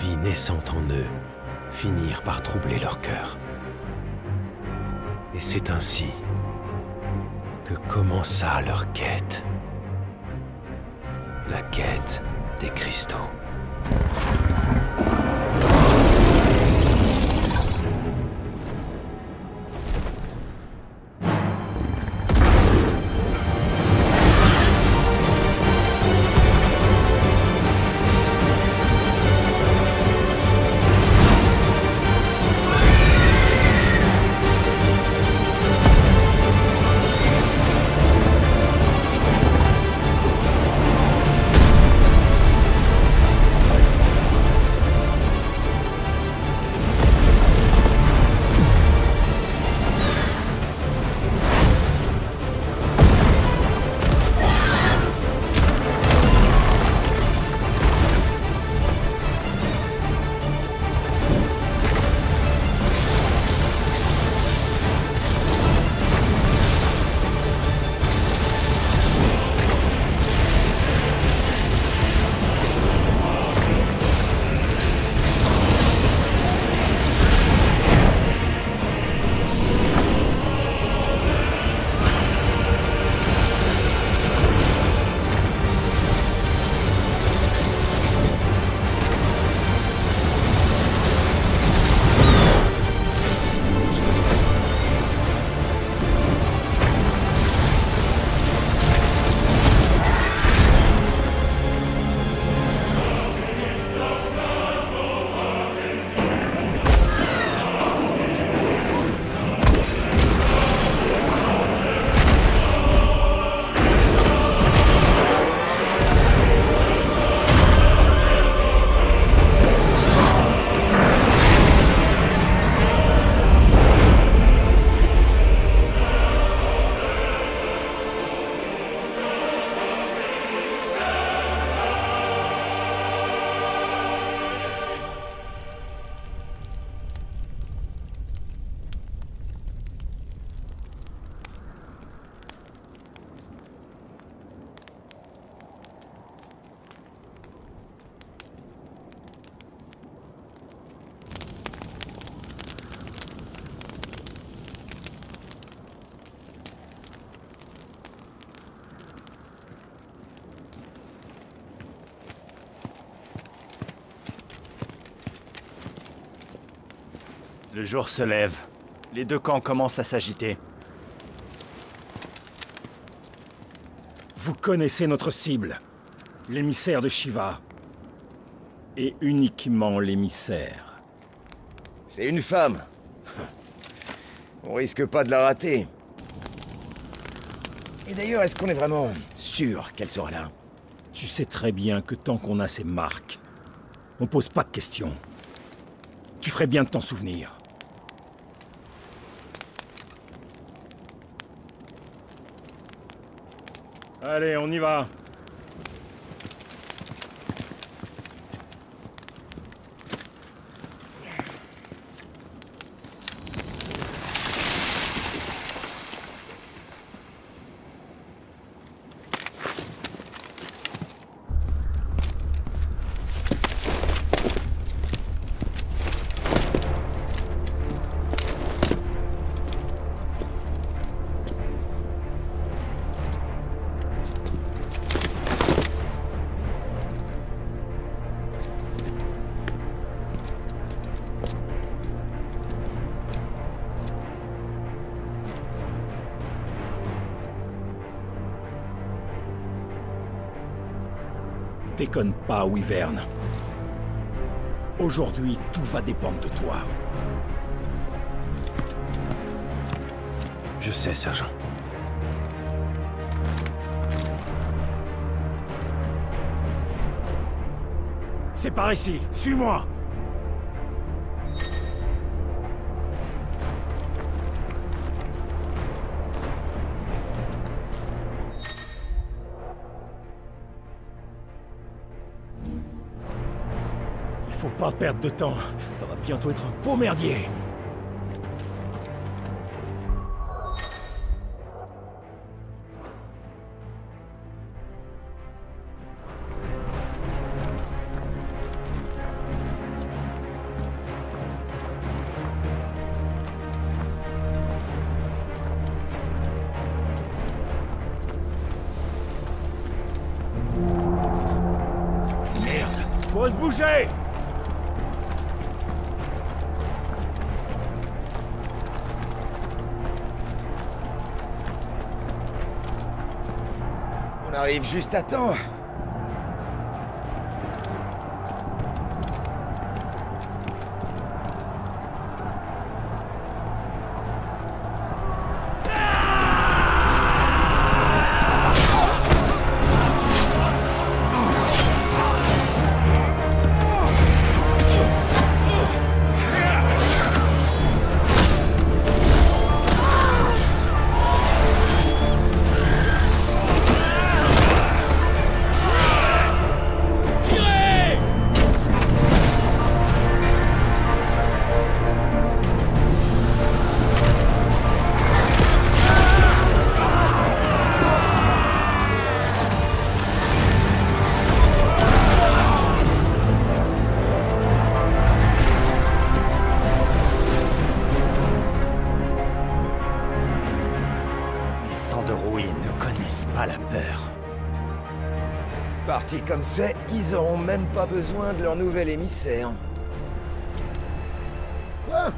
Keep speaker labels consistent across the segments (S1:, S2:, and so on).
S1: vie naissant en eux finirent par troubler leur cœur. Et c'est ainsi que commença leur quête. La quête des cristaux.
S2: Le jour se lève. Les deux camps commencent à s'agiter.
S3: Vous connaissez notre cible, l'émissaire de Shiva. Et uniquement l'émissaire.
S4: C'est une femme. On risque pas de la rater. Et d'ailleurs, est-ce qu'on est vraiment sûr qu'elle sera là?
S3: Tu sais très bien que tant qu'on a ces marques, on pose pas de questions. Tu ferais bien de t'en souvenir. Allez, on y va. Déconne pas, Wyvern. Aujourd'hui, tout va dépendre de toi.
S1: Je sais, sergent.
S3: C'est par ici, suis-moi! Faut pas perdre de temps, ça va bientôt être un beau merdier. Faut se bouger!
S4: On arrive juste à temps.
S2: Les sangs de rouille ne connaissent pas la peur.
S4: Partis comme c'est, ils auront même pas besoin de leur nouvel émissaire. Quoi?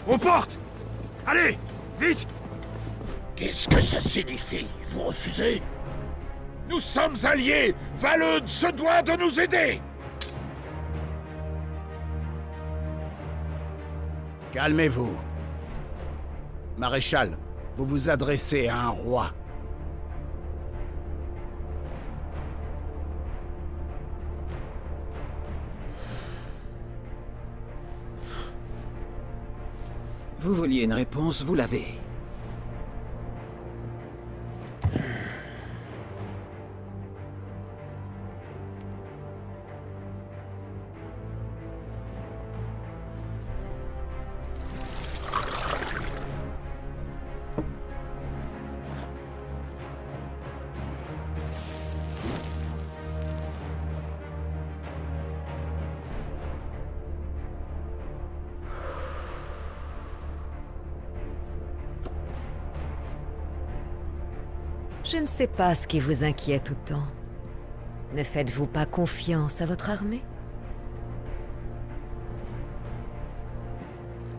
S3: Aux portes! Allez! Vite!
S5: Qu'est-ce que ça signifie? Vous refusez? Nous sommes alliés! Valud se doit de nous aider!
S6: Calmez-vous. Maréchal, vous vous adressez à un roi.
S7: Vous vouliez une réponse, vous l'avez.
S8: Je ne sais pas ce qui vous inquiète autant. Ne faites-vous pas confiance à votre armée?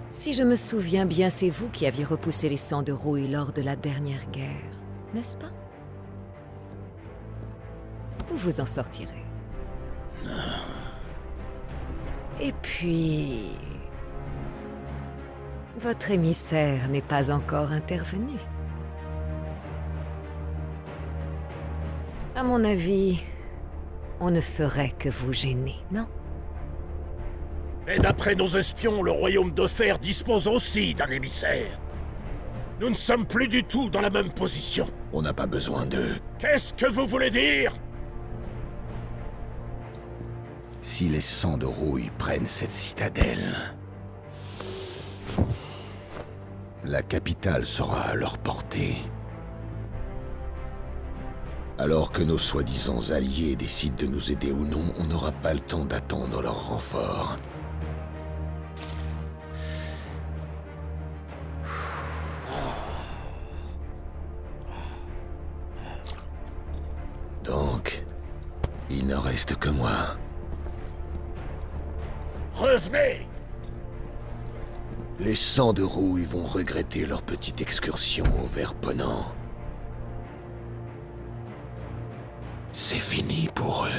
S8: Si je me souviens bien, c'est vous qui aviez repoussé les sangs de rouille lors de la dernière guerre, n'est-ce pas? Vous vous en sortirez. Et puis... votre émissaire n'est pas encore intervenu. À mon avis, on ne ferait que vous gêner, non?
S5: Mais d'après nos espions, le royaume de Fer dispose aussi d'un émissaire. Nous ne sommes plus du tout dans la même position.
S9: On n'a pas besoin d'eux.
S5: Qu'est-ce que vous voulez dire?
S9: Si les sangs de rouille prennent cette citadelle, la capitale sera à leur portée. Alors que nos soi-disant alliés décident de nous aider ou non, on n'aura pas le temps d'attendre leur renfort. Donc, il ne reste que moi.
S5: Revenez!
S9: Les sangs de rouille vont regretter leur petite excursion au Verponnant. C'est fini pour eux.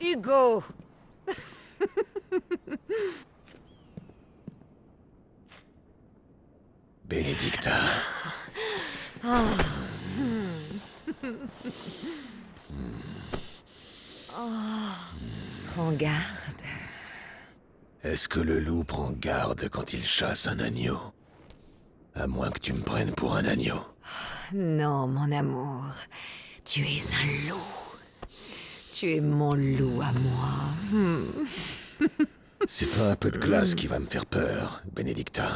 S8: Hugo!
S9: Benedicta.
S8: Prends garde.
S9: Est-ce que le loup prend garde quand il chasse un agneau? À moins que tu me prennes pour un agneau.
S8: Non, mon amour. Tu es un loup. Tu es mon loup à moi.
S9: C'est pas un peu de glace qui va me faire peur, Benedicta.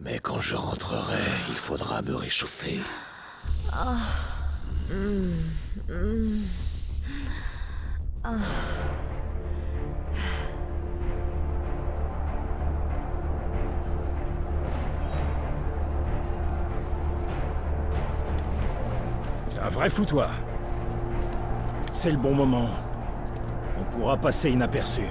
S9: Mais quand je rentrerai, il faudra me réchauffer.
S3: C'est un vrai foutoir. C'est le bon moment. On pourra passer inaperçu.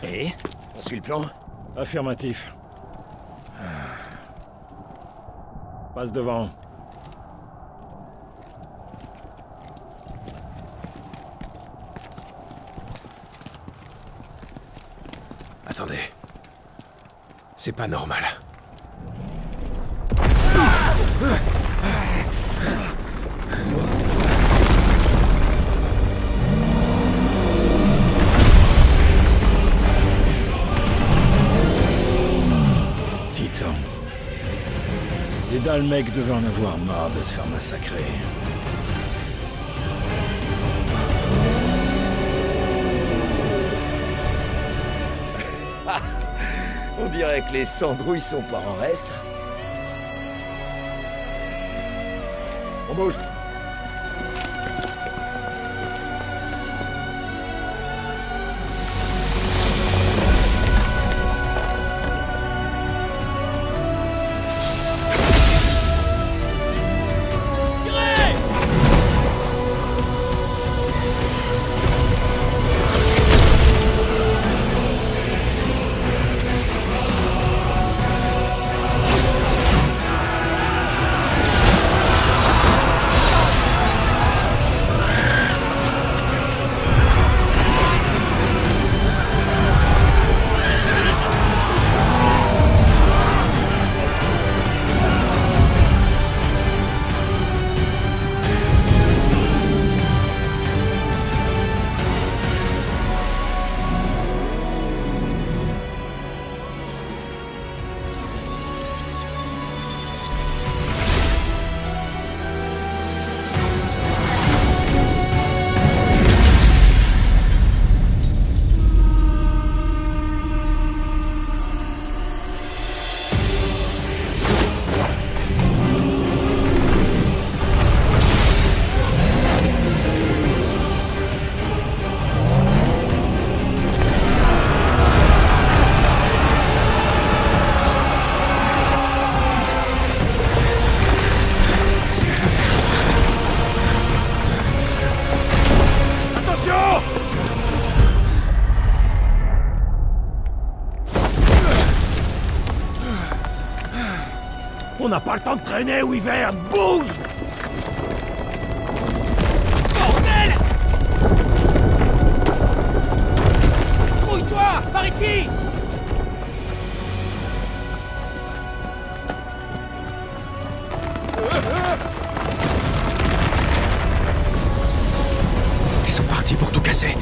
S4: Et on suit le plan?
S3: Affirmatif. Passe devant.
S1: Attendez. C'est pas normal.
S3: Titan. Les Dalmecs devaient en avoir marre de se faire massacrer.
S4: On dirait que les cendrouilles sont pas en reste. On bouge.
S3: On n'a pas le temps de traîner, Wyvern! Bouge!
S7: Bordel! Grouille-toi! Par ici!
S1: Ils sont partis pour tout casser.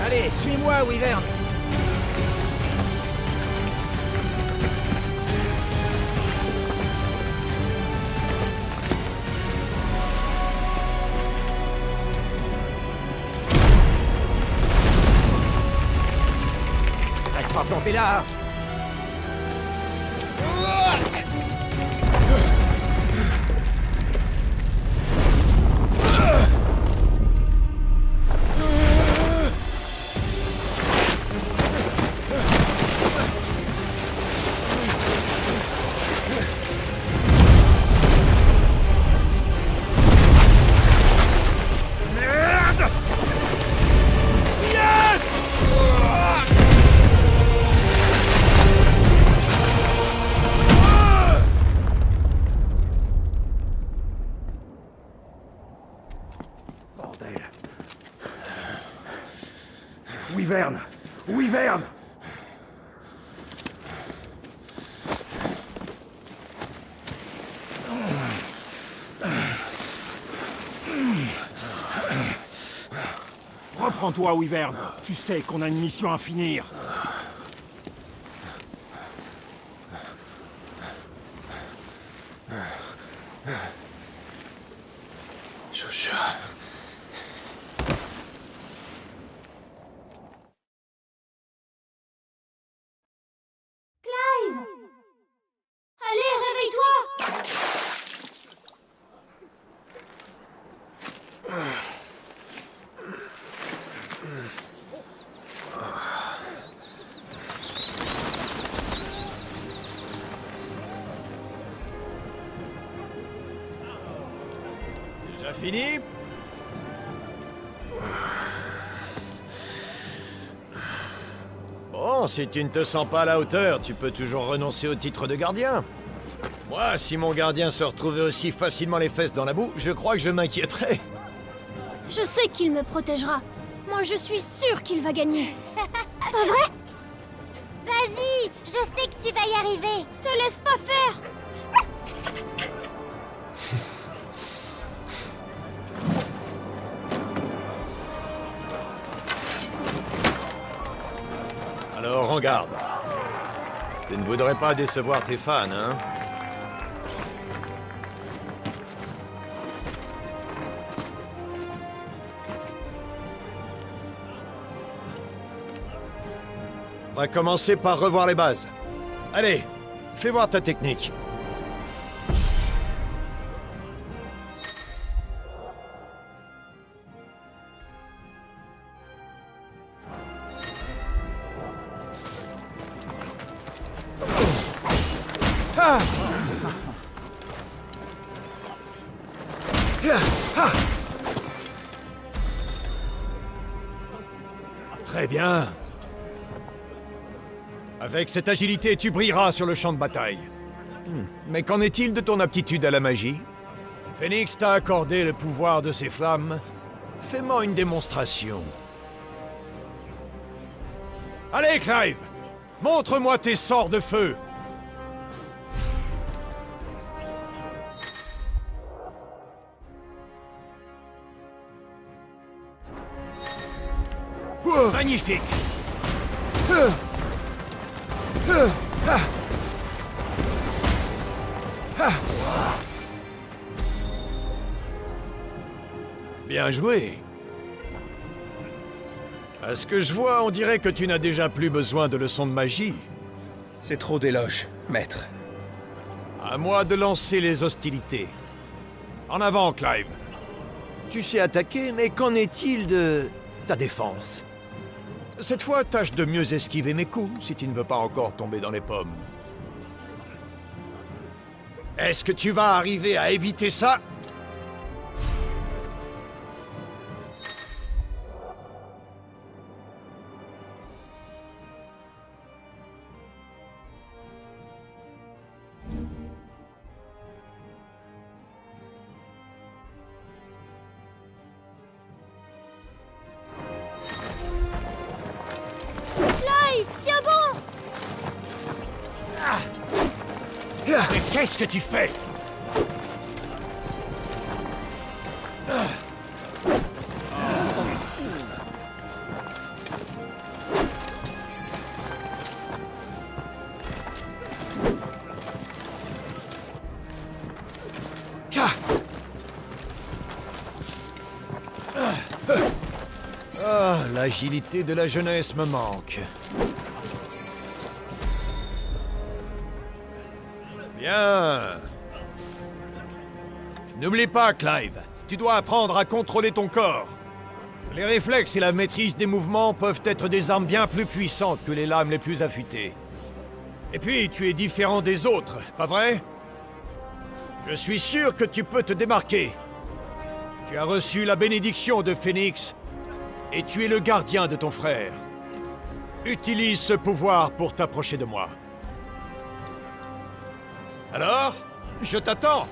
S7: Allez, suis-moi, Wyvern!
S6: planté là.
S3: Wyvern! Wyvern! Reprends-toi, Wyvern. Tu sais qu'on a une mission à finir.
S1: Joshua.
S10: Clive! Allez, réveille-toi!
S4: Déjà fini? Bon, si tu ne te sens pas à la hauteur, tu peux toujours renoncer au titre de gardien. Moi, si mon gardien se retrouvait aussi facilement les fesses dans la boue, je crois que je m'inquiéterais.
S10: Je sais qu'il me protégera. Moi, je suis sûre qu'il va gagner. Pas vrai? Vas-y, je sais que tu vas y arriver. Te laisse pas faire.
S4: Alors, en garde. Tu ne voudrais pas décevoir tes fans, hein? On va commencer par revoir les bases. Allez, fais voir ta technique. Très bien. Avec cette agilité, tu brilleras sur le champ de bataille. Mais qu'en est-il de ton aptitude à la magie? Phoenix t'a accordé le pouvoir de ses flammes. Fais-moi une démonstration. Allez, Clive! Montre-moi tes sorts de feu! Magnifique! Bien joué. À ce que je vois, on dirait que tu n'as déjà plus besoin de leçons de magie.
S6: C'est trop d'éloges, maître.
S4: À moi de lancer les hostilités. En avant, Clive. Tu sais attaquer, mais qu'en est-il de ta défense? Cette fois, tâche de mieux esquiver mes coups, si tu ne veux pas encore tomber dans les pommes. Est-ce que tu vas arriver à éviter ça?
S10: Tiens bon!
S4: Mais qu'est-ce que tu fais? Ah, l'agilité de la jeunesse me manque. Bien. N'oublie pas, Clive, tu dois apprendre à contrôler ton corps. Les réflexes et la maîtrise des mouvements peuvent être des armes bien plus puissantes que les lames les plus affûtées. Et puis, tu es différent des autres, pas vrai? Je suis sûr que tu peux te démarquer. Tu as reçu la bénédiction de Phénix, et tu es le gardien de ton frère. Utilise ce pouvoir pour t'approcher de moi. Alors, je t'attends.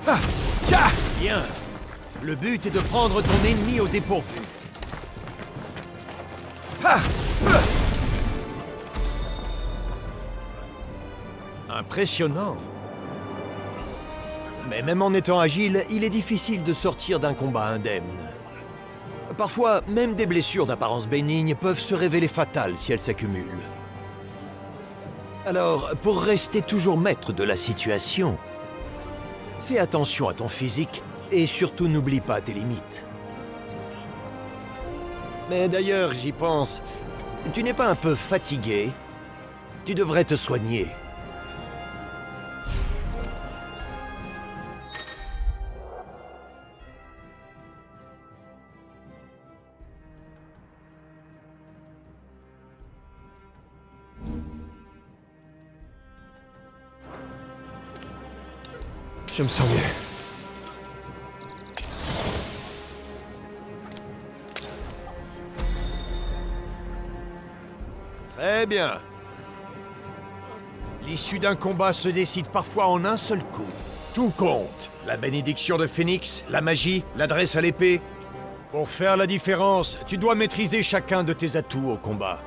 S4: Ah, tcha, bien. Le but est de prendre ton ennemi au dépourvu. Ah, impressionnant. Mais même en étant agile, il est difficile de sortir d'un combat indemne. Parfois, même des blessures d'apparence bénigne peuvent se révéler fatales si elles s'accumulent. Alors, pour rester toujours maître de la situation, fais attention à ton physique et surtout n'oublie pas tes limites. Mais d'ailleurs, j'y pense, tu n'es pas un peu fatigué? Tu devrais te soigner.
S6: Je me sens mieux.
S4: Très bien. L'issue d'un combat se décide parfois en un seul coup. Tout compte. La bénédiction de Phénix, la magie, l'adresse à l'épée. Pour faire la différence, tu dois maîtriser chacun de tes atouts au combat.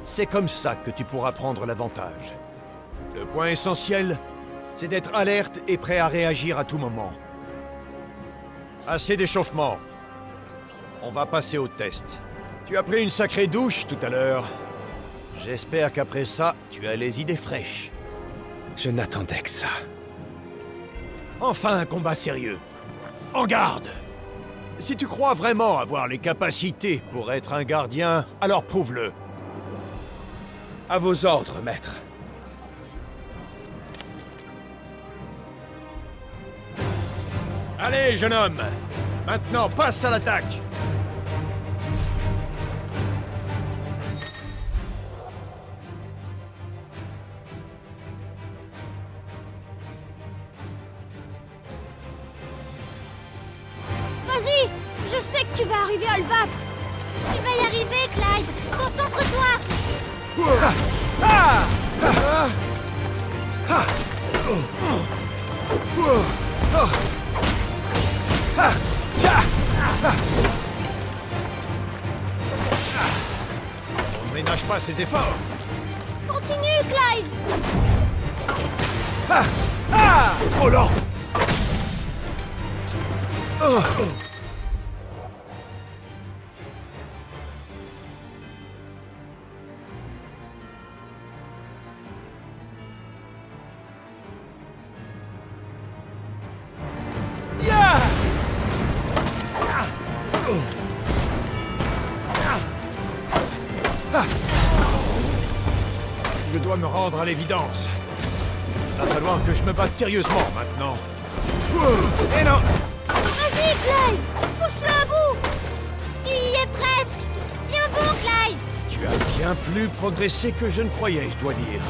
S4: C'est comme ça que tu pourras prendre l'avantage. Le point essentiel, c'est d'être alerte et prêt à réagir à tout moment. Assez d'échauffement. On va passer au test. Tu as pris une sacrée douche tout à l'heure. J'espère qu'après ça, tu as les idées fraîches.
S6: Je n'attendais que ça.
S4: Enfin un combat sérieux. En garde! Si tu crois vraiment avoir les capacités pour être un gardien, alors prouve-le.
S6: À vos ordres, maître.
S4: Allez, jeune homme! Maintenant, passe à l'attaque!
S10: Vas-y! Je sais que tu vas arriver à le battre! Tu vas y arriver, Clive! Concentre-toi!
S4: On ne ménage pas ses efforts!
S10: Continue, Clive!
S4: Trop lent! Je dois me rendre à l'évidence. Il va falloir que je me batte sérieusement maintenant. Et non!
S10: Vas-y, Clive! Pousse-le à bout! Tu y es presque! Tiens bon, Clive!
S4: Tu as bien plus progressé que je ne croyais, je dois dire.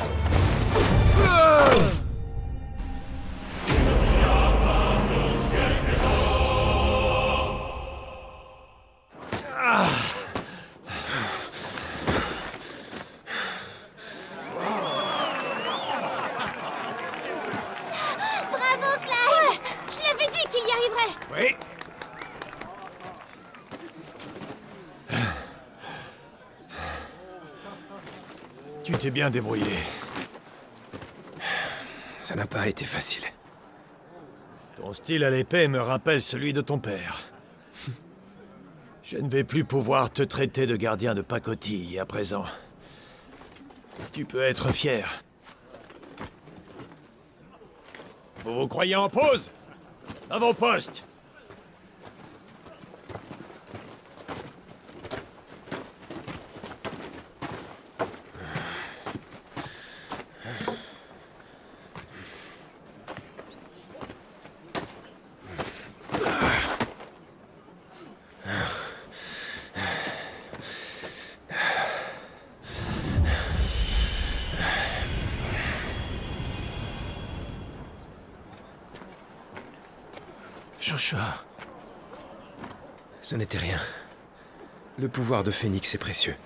S10: Bravo, Clive! Ouais, je l'avais dit qu'il y arriverait!
S4: Oui. Tu t'es bien débrouillé.
S6: Ça n'a pas été facile.
S4: Ton style à l'épée me rappelle celui de ton père. Je ne vais plus pouvoir te traiter de gardien de pacotille à présent. Tu peux être fier. Vous vous croyez en pause? À vos postes!
S1: Joshua. Ce n'était rien. Le pouvoir de Phénix est précieux.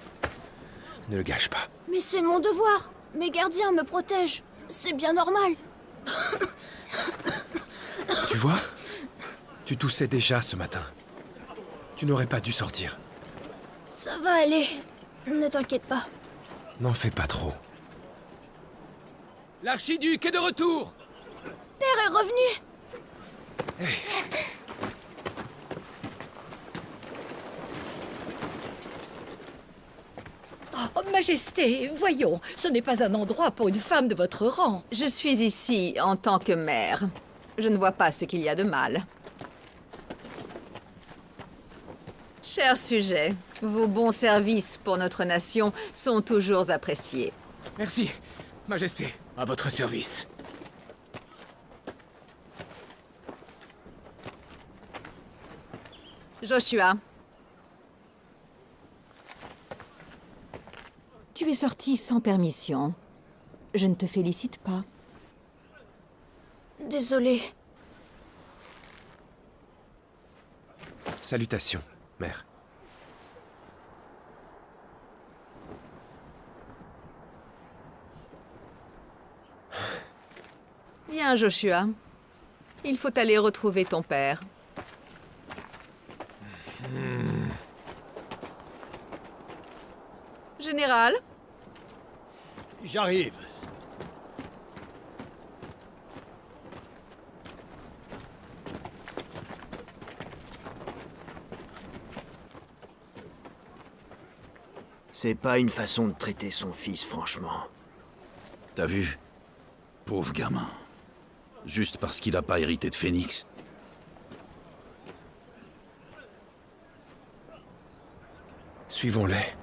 S1: Ne le gâche pas.
S10: Mais c'est mon devoir. Mes gardiens me protègent. C'est bien normal.
S1: Tu vois? Tu toussais déjà ce matin. Tu n'aurais pas dû sortir.
S10: Ça va aller. Ne t'inquiète pas.
S1: N'en fais pas trop.
S7: L'archiduc est de retour!
S10: Père est revenu.
S11: Oh, Majesté, voyons, ce n'est pas un endroit pour une femme de votre rang.
S8: Je suis ici en tant que mère. Je ne vois pas ce qu'il y a de mal. Cher sujet, vos bons services pour notre nation sont toujours appréciés.
S7: Merci, Majesté. À votre service.
S8: Joshua. Tu es sorti sans permission. Je ne te félicite pas.
S10: Désolée.
S1: Salutations, mère.
S8: Viens, Joshua. Il faut aller retrouver ton père. Général,
S4: J'arrive.
S12: C'est pas une façon de traiter son fils, franchement.
S9: T'as vu? Pauvre gamin. Juste parce qu'il a pas hérité de Phénix.
S1: Suivons-les.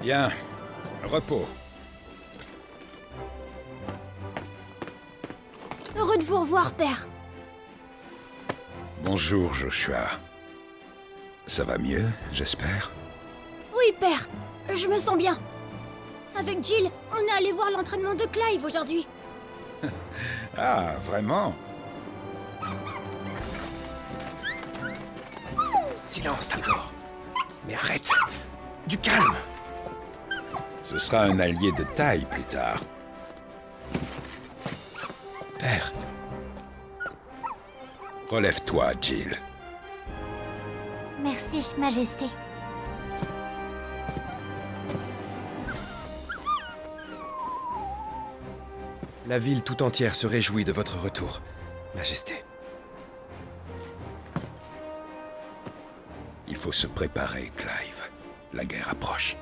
S3: Bien. Repos.
S10: Heureux de vous revoir, père.
S3: Bonjour, Joshua. Ça va mieux, j'espère?
S10: Oui, père. Je me sens bien. Avec Jill, on est allé voir l'entraînement de Clive aujourd'hui.
S3: Ah, vraiment?
S1: Silence, Talgor. Mais arrête. Du calme.
S3: Ce sera un allié de taille plus tard.
S1: Père.
S3: Relève-toi, Jill.
S10: Merci, Majesté.
S1: La ville tout entière se réjouit de votre retour, Majesté.
S3: Il faut se préparer, Clive. La guerre approche.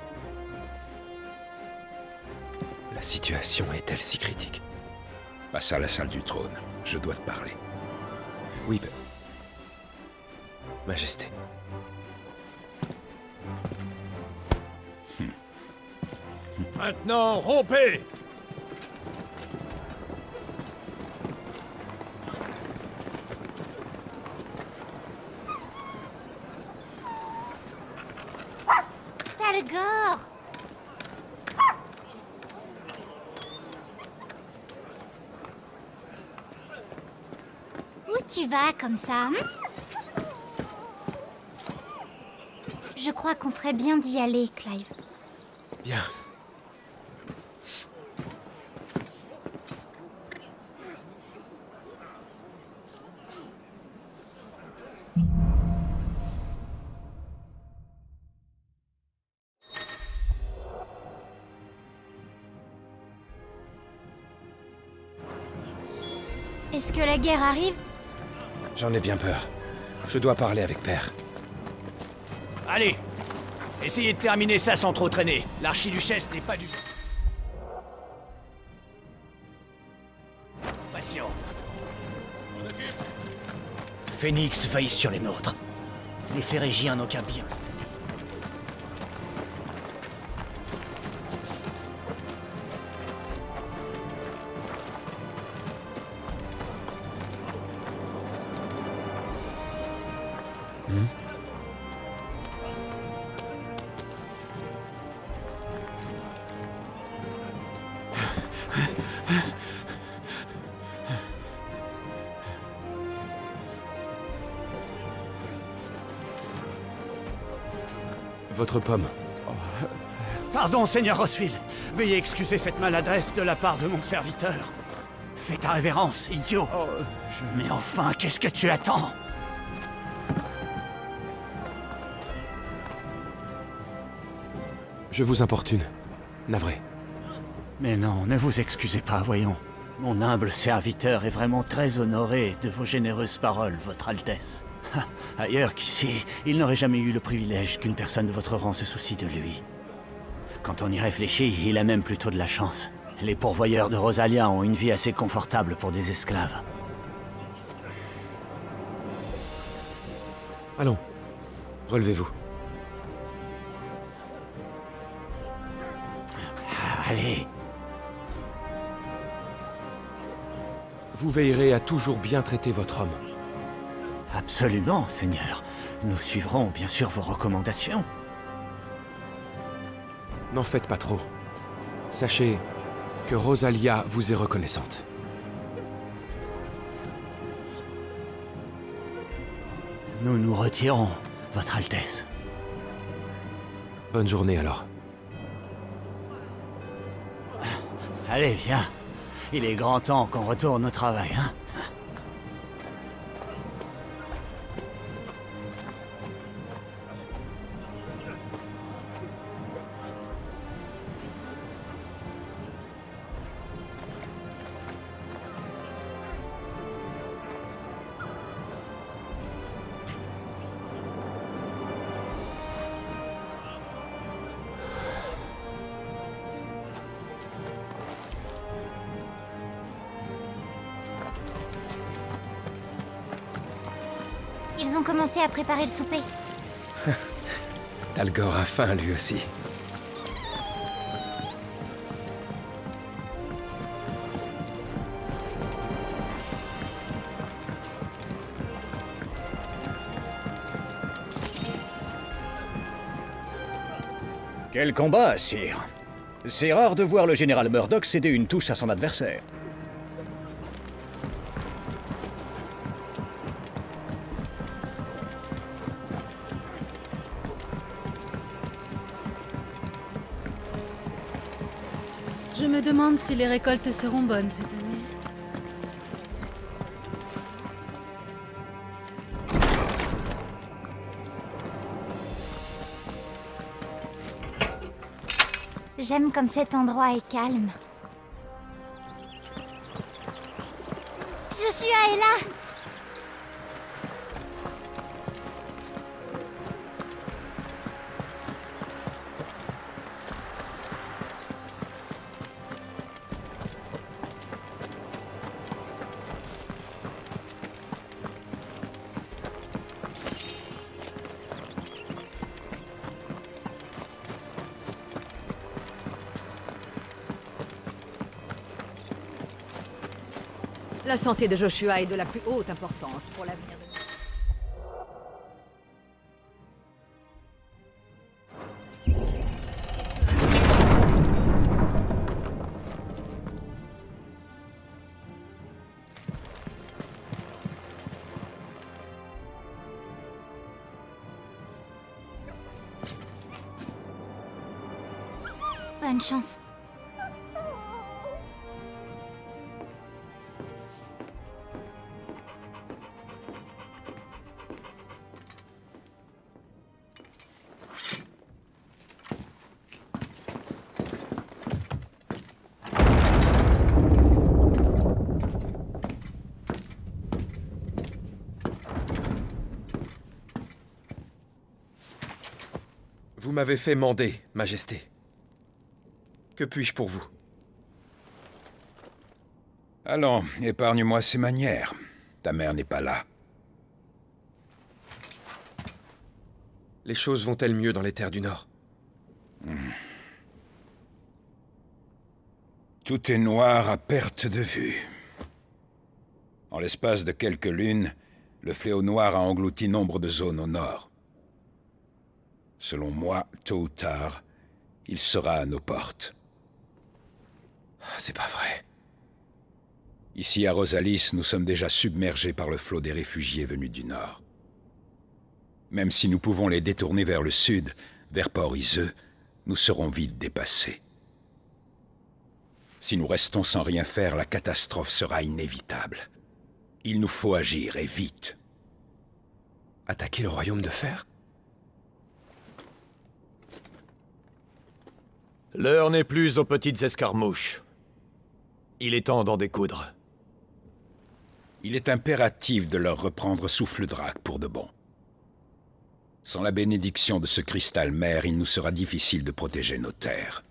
S1: La situation est-elle si critique?
S3: Passe à la salle du trône. Je dois te parler.
S1: Oui, Majesté.
S5: Maintenant, rompez!
S10: Talgor! Où tu vas comme ça, hein? Je crois qu'on ferait bien d'y aller, Clive.
S1: Bien.
S10: Est-ce que la guerre arrive?
S1: J'en ai bien peur. Je dois parler avec Père.
S12: Allez, essayez de terminer ça sans trop traîner. L'archiduchesse n'est pas du... Patient. Phénix veille sur les nôtres. Les Férégiens n'ont qu'à bien.
S1: Votre pomme.
S12: Pardon, Seigneur Rosfield. Veuillez excuser cette maladresse de la part de mon serviteur. Fais ta révérence, idiot. Mais enfin, qu'est-ce que tu attends?
S1: Je vous importune. Navré.
S12: Mais non, ne vous excusez pas, voyons. Mon humble serviteur est vraiment très honoré de vos généreuses paroles, Votre Altesse. Ailleurs qu'ici, il n'aurait jamais eu le privilège qu'une personne de votre rang se soucie de lui. Quand on y réfléchit, il a même plutôt de la chance. Les pourvoyeurs de Rosalia ont une vie assez confortable pour des esclaves.
S1: Allons. Relevez-vous.
S12: Allez.
S1: Vous veillerez à toujours bien traiter votre homme.
S12: Absolument, Seigneur. Nous suivrons bien sûr vos recommandations.
S1: N'en faites pas trop. Sachez que Rosalia vous est reconnaissante.
S12: Nous nous retirons, Votre Altesse.
S1: Bonne journée alors.
S12: Allez, viens. Il est grand temps qu'on retourne au travail, hein?
S10: Ils ont commencé à préparer le souper.
S1: Talgor a faim lui aussi.
S13: Quel combat, sire! C'est rare de voir le général Murdoch céder une touche à son adversaire.
S14: Je me demande si les récoltes seront bonnes cette année.
S10: J'aime comme cet endroit est calme. Joshua est là!
S11: La santé de Joshua est de la plus haute importance pour l'avenir de...
S10: Bonne chance.
S1: Vous m'avez fait mander, Majesté. Que puis-je pour vous?
S15: Allons, épargne-moi ces manières. Ta mère n'est pas là.
S1: Les choses vont-elles mieux dans les terres du Nord?
S15: Tout est noir à perte de vue. En l'espace de quelques lunes, le fléau noir a englouti nombre de zones au nord. Selon moi, tôt ou tard, il sera à nos portes.
S1: C'est pas vrai.
S15: Ici à Rosalis, nous sommes déjà submergés par le flot des réfugiés venus du nord. Même si nous pouvons les détourner vers le sud, vers Port-Iseux, nous serons vite dépassés. Si nous restons sans rien faire, la catastrophe sera inévitable. Il nous faut agir, et vite.
S1: Attaquer le royaume de fer?
S4: L'heure n'est plus aux petites escarmouches. Il est temps d'en découdre.
S15: Il est impératif de leur reprendre Souffle-Drac pour de bon. Sans la bénédiction de ce cristal mère, il nous sera difficile de protéger nos terres.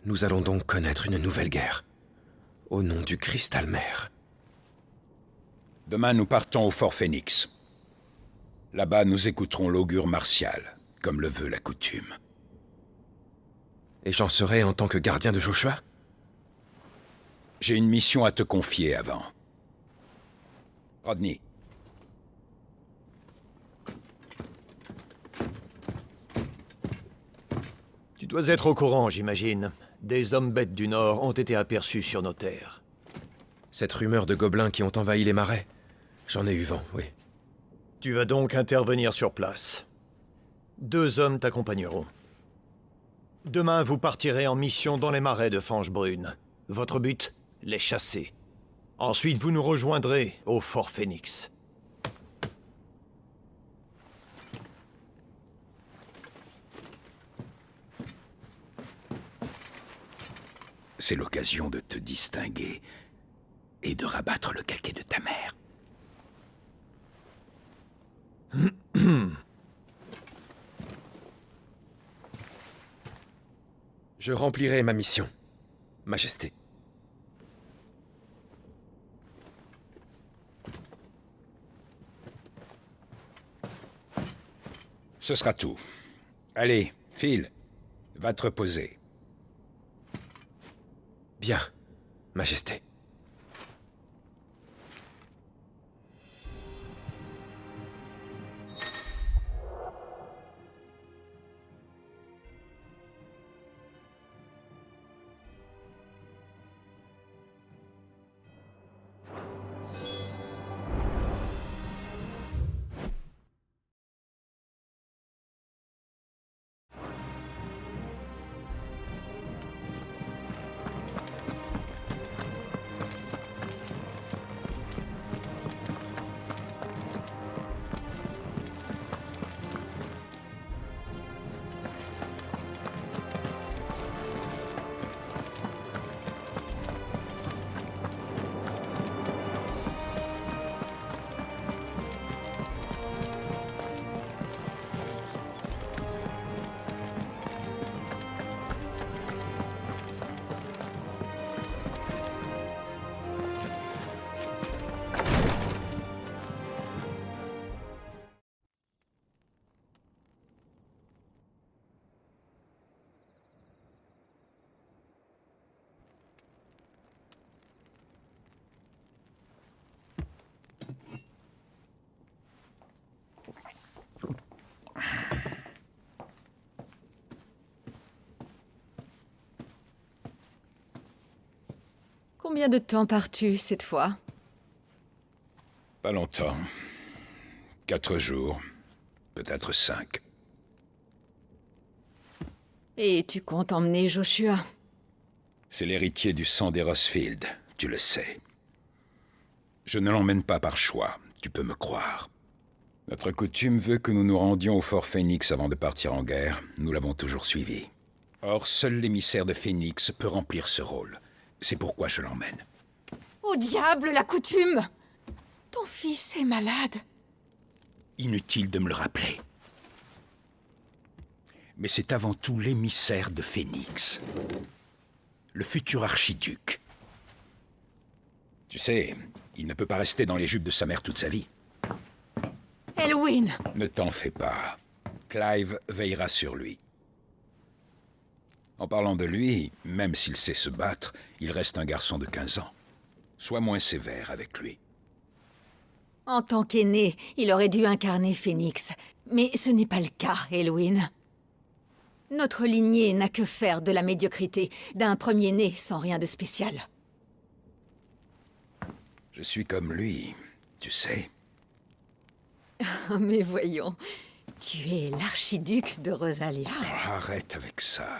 S1: Nous allons donc connaître une nouvelle guerre. Au nom du cristal mère.
S15: Demain, nous partons au Fort Phoenix. Là-bas, nous écouterons l'augure martial, comme le veut la coutume.
S1: Et j'en serai en tant que gardien de Joshua?
S15: J'ai une mission à te confier avant. Rodney.
S4: Tu dois être au courant, j'imagine. Des hommes bêtes du Nord ont été aperçus sur nos terres.
S1: Cette rumeur de gobelins qui ont envahi les marais, j'en ai eu vent, oui.
S4: Tu vas donc intervenir sur place. 2 hommes t'accompagneront. Demain, vous partirez en mission dans les marais de Fange-Brune. Votre but? Les chasser. Ensuite, vous nous rejoindrez au Fort Phoenix.
S15: C'est l'occasion de te distinguer et de rabattre le caquet de ta mère.
S1: Je remplirai ma mission, Majesté.
S15: Ce sera tout. Allez, Phil, va te reposer.
S1: Bien, Majesté.
S11: Combien de temps pars-tu cette fois?
S15: Pas longtemps. 4 jours. Peut-être 5.
S11: Et tu comptes emmener Joshua?
S15: C'est l'héritier du sang d'Erosfield, tu le sais. Je ne l'emmène pas par choix, tu peux me croire. Notre coutume veut que nous nous rendions au fort Phoenix avant de partir en guerre. Nous l'avons toujours suivi. Or, seul l'émissaire de Phoenix peut remplir ce rôle. C'est pourquoi je l'emmène.
S11: Au diable, la coutume! Ton fils est malade.
S15: Inutile de me le rappeler. Mais c'est avant tout l'émissaire de Phoenix. Le futur archiduc. Tu sais, il ne peut pas rester dans les jupes de sa mère toute sa vie.
S11: Elwyn!
S15: Ne t'en fais pas. Clive veillera sur lui. En parlant de lui, même s'il sait se battre, il reste un garçon de 15 ans. Sois moins sévère avec lui.
S11: En tant qu'aîné, il aurait dû incarner Phoenix. Mais ce n'est pas le cas, Elwyn. Notre lignée n'a que faire de la médiocrité, d'un premier-né sans rien de spécial.
S15: Je suis comme lui, tu sais.
S11: Mais voyons, tu es l'archiduc de Rosalia.
S15: Oh, arrête avec ça.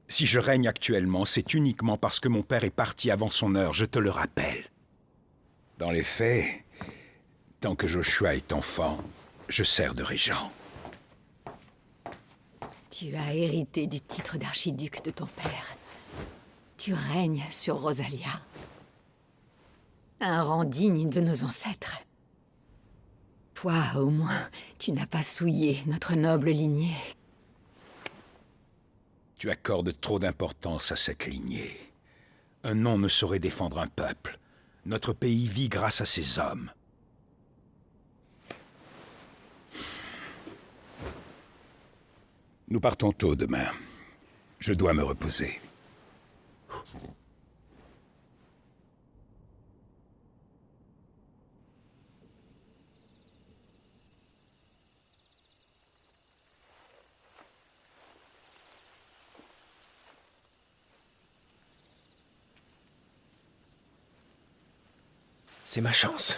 S15: Si je règne actuellement, c'est uniquement parce que mon père est parti avant son heure, je te le rappelle. Dans les faits, tant que Joshua est enfant, je sers de régent.
S11: Tu as hérité du titre d'archiduc de ton père. Tu règnes sur Rosalia. Un rang digne de nos ancêtres. Toi, au moins, tu n'as pas souillé notre noble lignée.
S15: Tu accordes trop d'importance à cette lignée. Un nom ne saurait défendre un peuple. Notre pays vit grâce à ses hommes. Nous partons tôt demain. Je dois me reposer.
S1: C'est ma chance.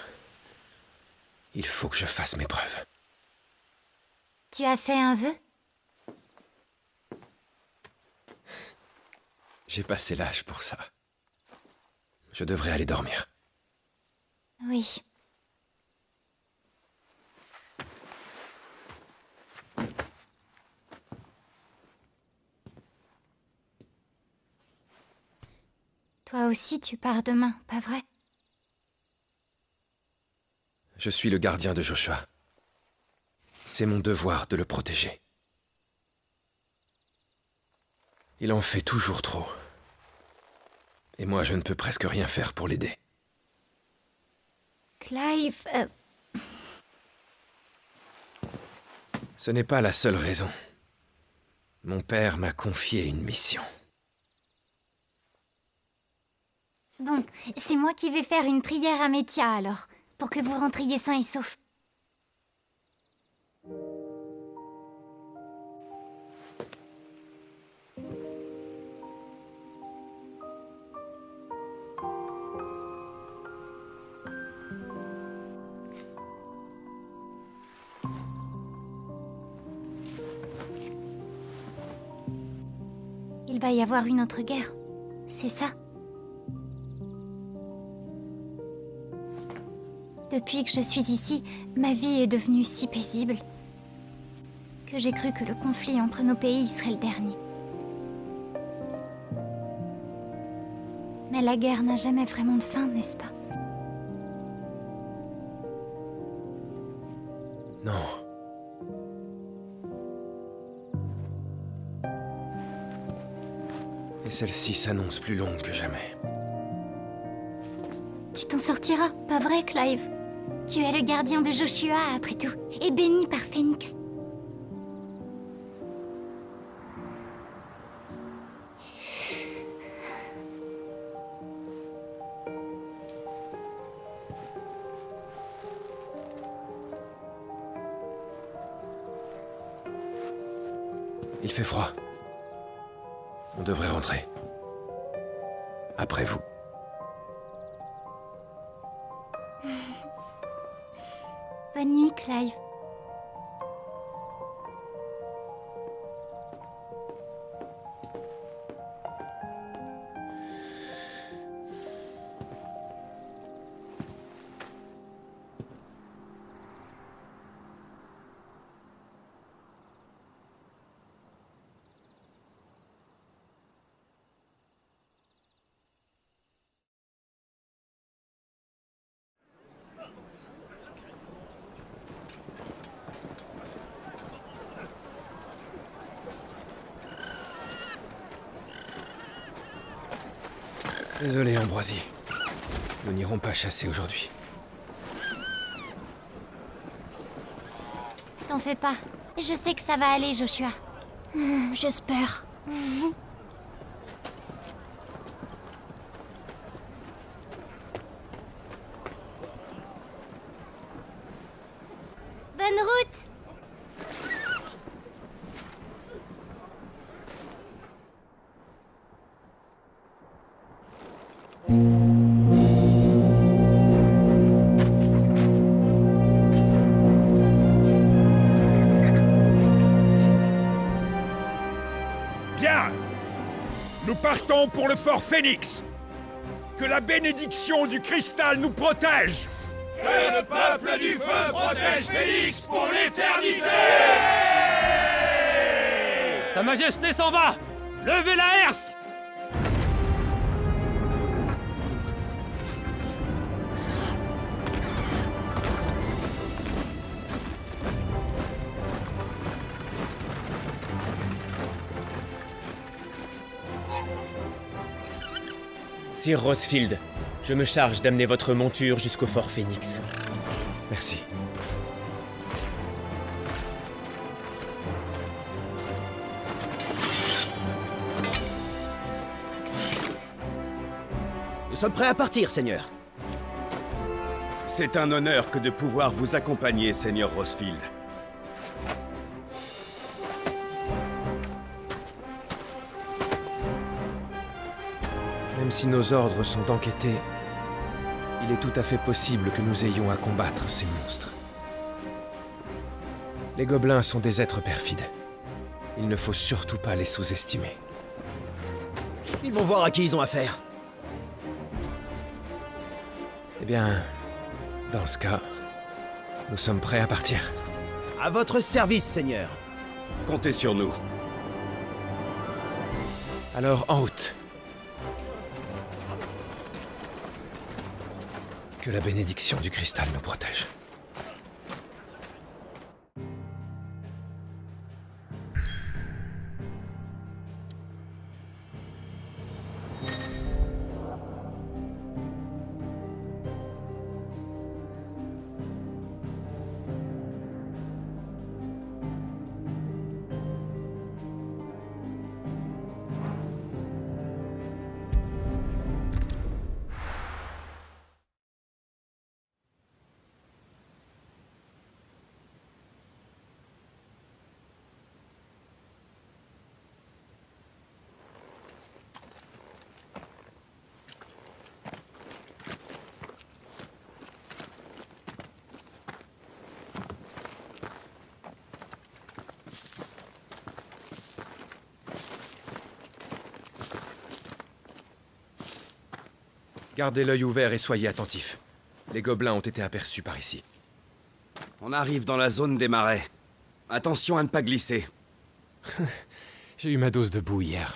S1: Il faut que je fasse mes preuves.
S10: Tu as fait un vœu?
S1: J'ai passé l'âge pour ça. Je devrais aller dormir.
S10: Oui. Toi aussi, tu pars demain, pas vrai?
S1: Je suis le gardien de Joshua. C'est mon devoir de le protéger. Il en fait toujours trop. Et moi, je ne peux presque rien faire pour l'aider.
S10: Clive...
S1: Ce n'est pas la seule raison. Mon père m'a confié une mission.
S10: Bon, c'est moi qui vais faire une prière à Métia, alors, pour que vous rentriez sains et saufs. Il va y avoir une autre guerre, c'est ça? Depuis que je suis ici, ma vie est devenue si paisible que j'ai cru que le conflit entre nos pays serait le dernier. Mais la guerre n'a jamais vraiment de fin, n'est-ce pas?
S1: Non. Et celle-ci s'annonce plus longue que jamais.
S10: Tu t'en sortiras, pas vrai, Clive? Tu es le gardien de Joshua, après tout, et béni par Phoenix.
S1: Il fait froid. On devrait rentrer. après vous.
S10: Bonne nuit, Clive.
S1: Désolé, Ambroisie. Nous n'irons pas chasser aujourd'hui.
S10: T'en fais pas. Je sais que ça va aller, Joshua. J'espère. Bonne route!
S3: Bien! Nous partons pour le fort Phénix! Que la bénédiction du cristal nous protège!
S5: Que le peuple du feu protège Félix pour l'éternité!
S7: Sa Majesté s'en va! Levez la herse!
S16: Sir Rosfield, je me charge d'amener votre monture jusqu'au fort Phénix.
S1: Merci.
S17: Nous sommes prêts à partir, Seigneur.
S3: C'est un honneur que de pouvoir vous accompagner, Seigneur Rosfield.
S1: Même si nos ordres sont d'enquêter, il est tout à fait possible que nous ayons à combattre ces monstres. Les gobelins sont des êtres perfides. Il ne faut surtout pas les sous-estimer.
S17: Ils vont voir à qui ils ont affaire.
S1: Eh bien, dans ce cas, nous sommes prêts à partir.
S17: À votre service, Seigneur.
S3: Comptez sur nous.
S1: Alors, en route. Que la bénédiction du cristal nous protège. Gardez l'œil ouvert et soyez attentifs. Les gobelins ont été aperçus par ici.
S3: On arrive dans la zone des marais. Attention à ne pas glisser.
S1: J'ai eu ma dose de boue hier.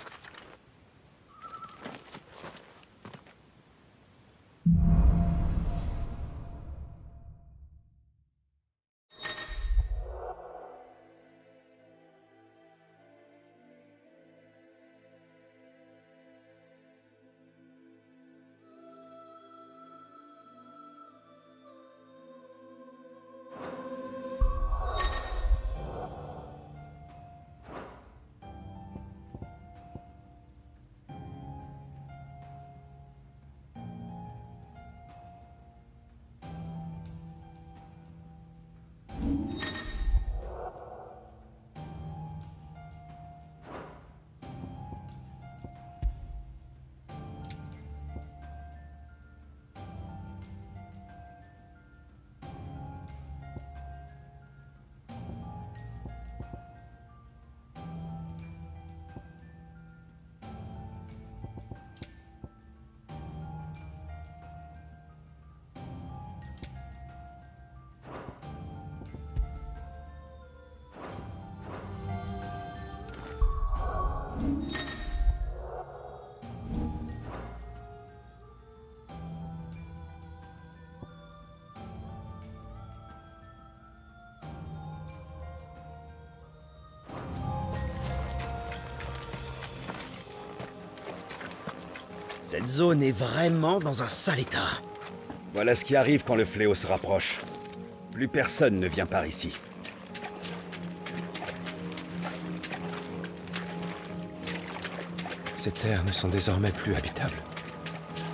S17: Cette zone est vraiment dans un sale état.
S18: Voilà ce qui arrive quand le fléau se rapproche. Plus personne ne vient par ici.
S1: Ces terres ne sont désormais plus habitables.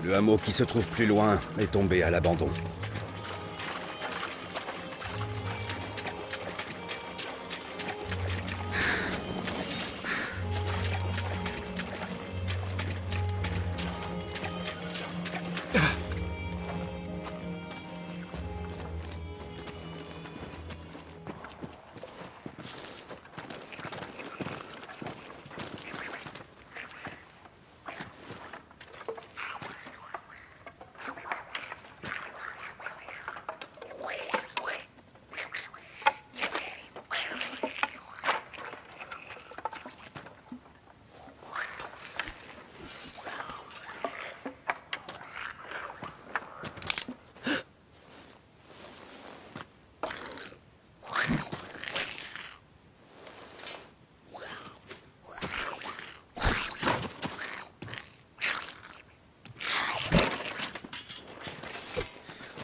S18: Le hameau qui se trouve plus loin est tombé à l'abandon.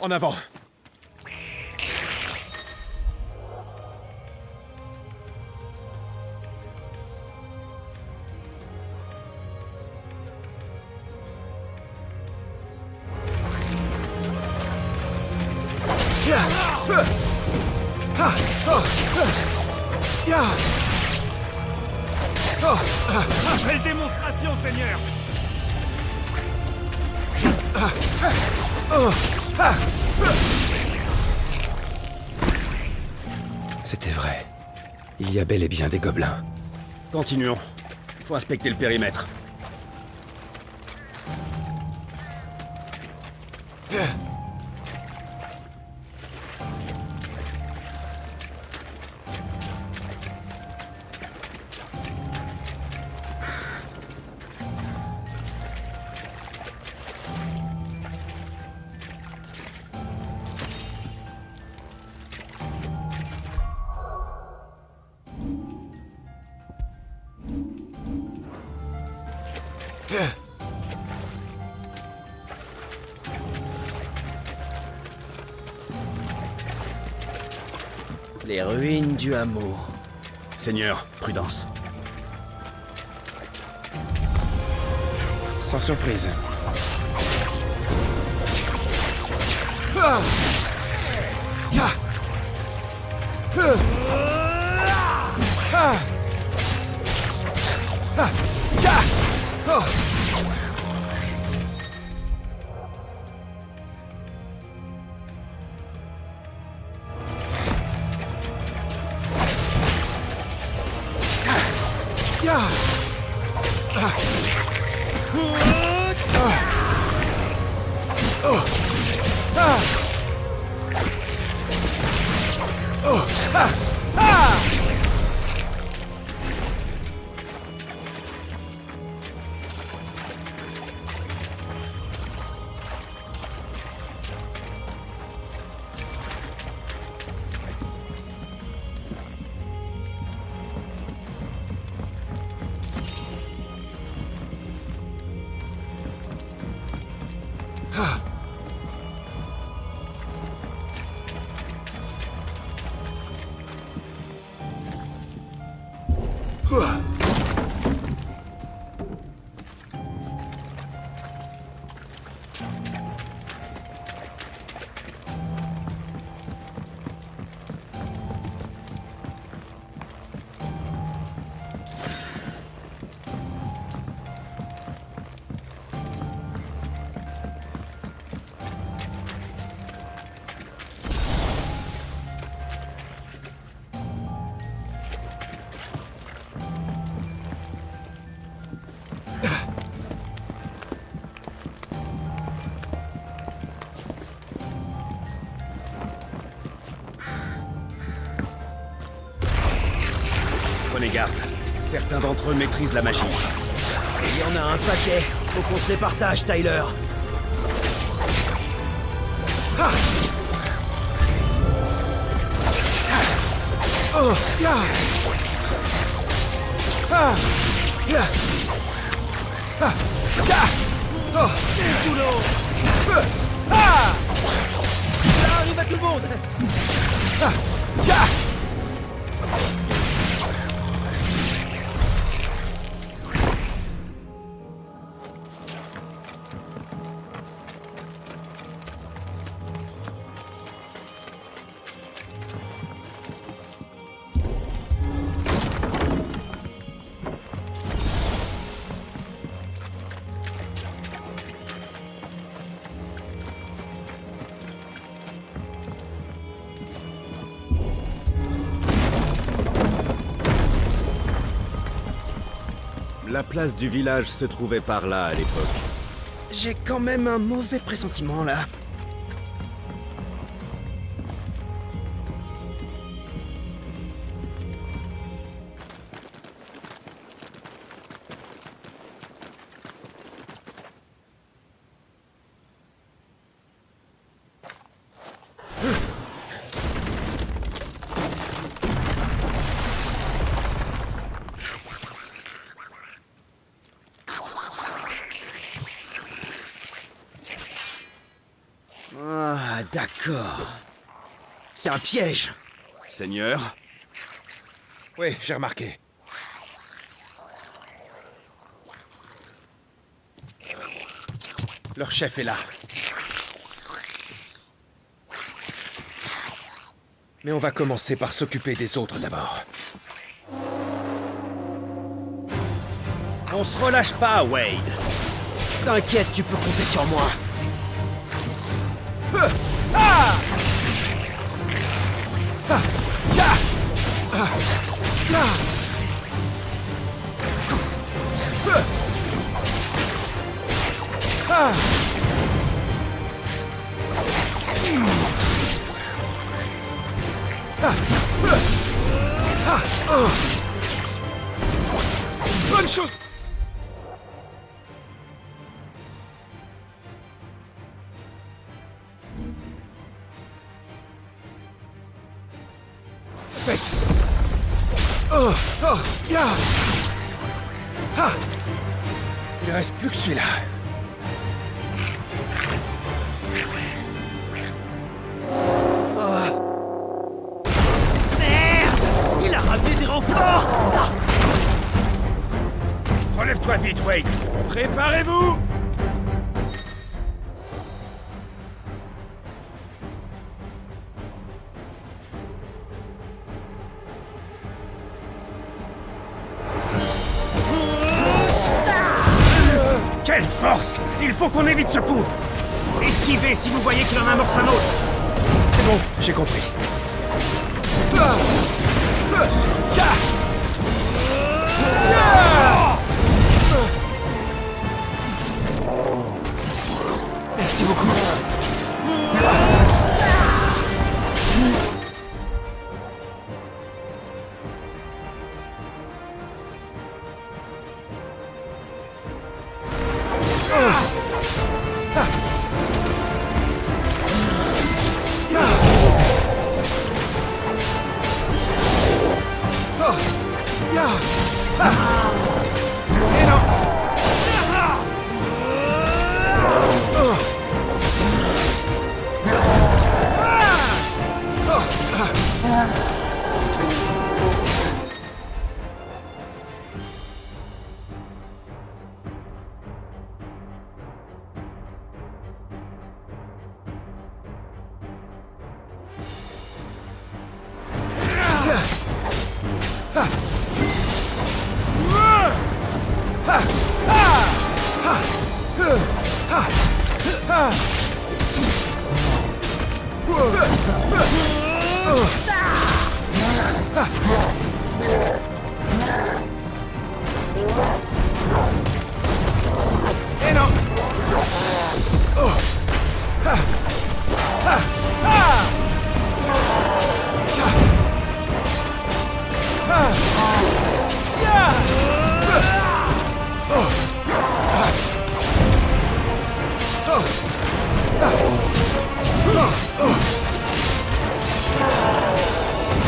S6: En avant!
S3: Belle démonstration, Seigneur!
S1: C'était vrai. Il y a bel et bien des gobelins.
S18: Continuons. Faut inspecter le périmètre.
S17: Les ruines du hameau.
S18: Seigneur, prudence.
S1: Sans surprise.
S18: Prenez garde. Certains d'entre eux maîtrisent la magie.
S17: Il y en a un paquet. Faut qu'on se les partage, Tyler. Ça arrive à tout le monde.
S1: La place du village se trouvait par là à l'époque.
S17: J'ai quand même un mauvais pressentiment là. Ah, d'accord. C'est un piège.
S1: Seigneur? Oui, j'ai remarqué. Leur chef est là. Mais on va commencer par s'occuper des autres d'abord.
S17: On se relâche pas, Wade. T'inquiète, tu peux compter sur moi.
S1: Bonne chose. Faites. Il reste plus que celui-là.
S17: Merde! Il a ramené des renforts!
S3: Relève-toi vite, Wade.
S1: Préparez-vous!
S3: Quelle force! Il faut qu'on évite ce coup! Esquivez si vous voyez qu'il en amorce un autre!
S1: C'est bon, j'ai compris.
S17: Merci beaucoup.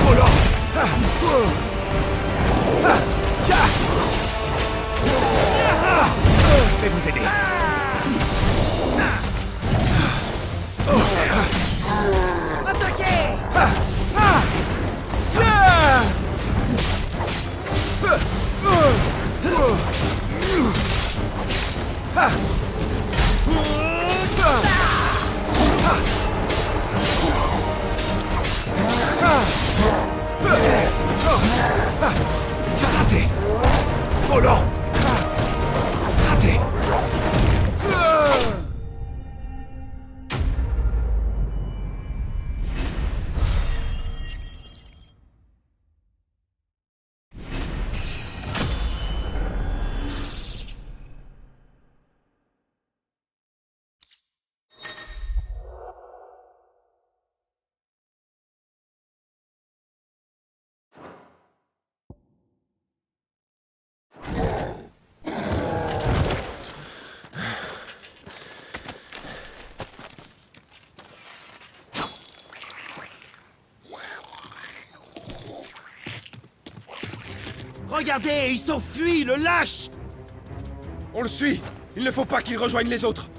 S1: Oh là!
S6: Raté. Trop lent. Raté.
S17: Regardez, il s'enfuit, le lâche!
S6: On le suit. Il ne faut pas qu'il rejoigne les autres.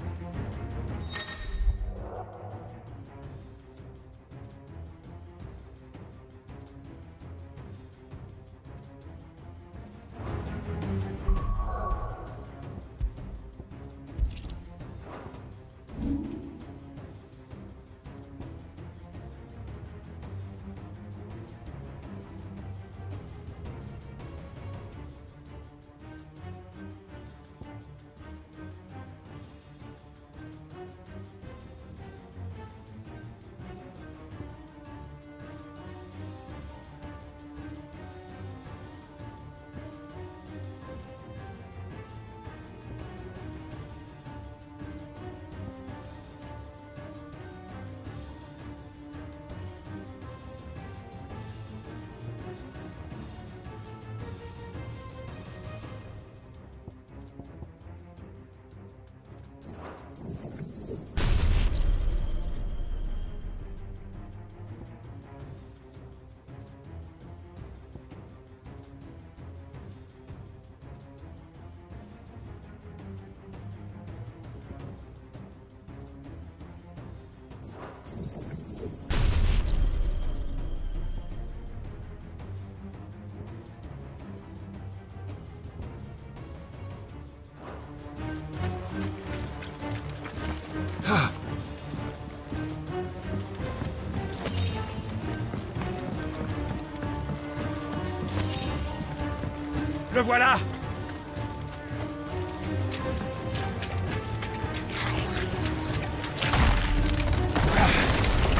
S17: Le voilà!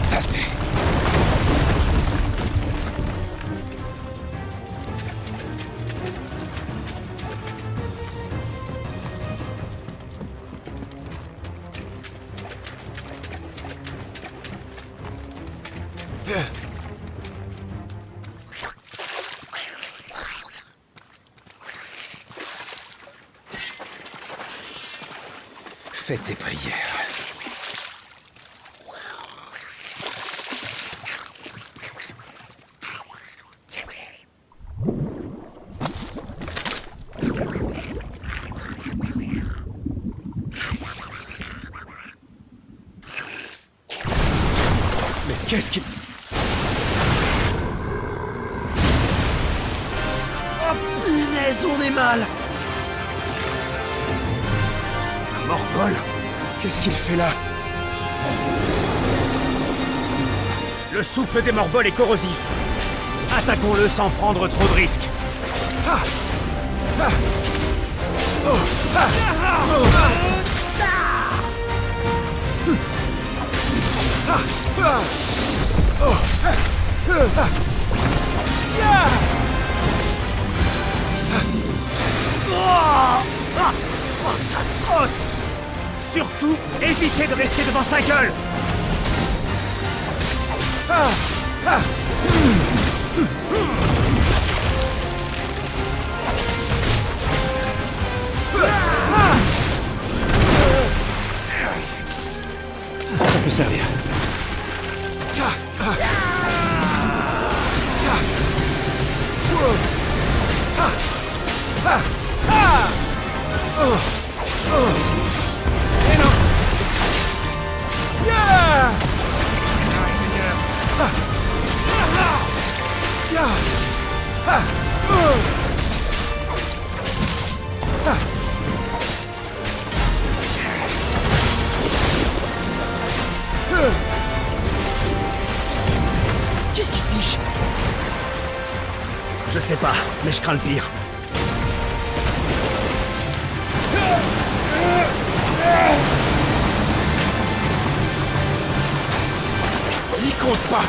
S6: Saleté.
S1: Fais tes prières.
S6: Mais qu'est-ce qui...
S17: Oh punaise, on est mal!
S6: Morbol? Qu'est-ce qu'il fait là?
S17: Le souffle des morbols est corrosif. Attaquons-le sans prendre trop de risques.
S6: Ah! Ah! Oh! Ah! Oh! Ah! Ah! Ah! Oh! Ah! Ah! Yeah!
S17: Oh! Ah! Oh, c'est atroce! Surtout, évitez de rester devant sa gueule!
S6: Ah! Ah!
S1: Ça peut servir.
S6: Et non! Yeah!
S17: sais pas, mais je crains le pire.
S6: N'y compte pas.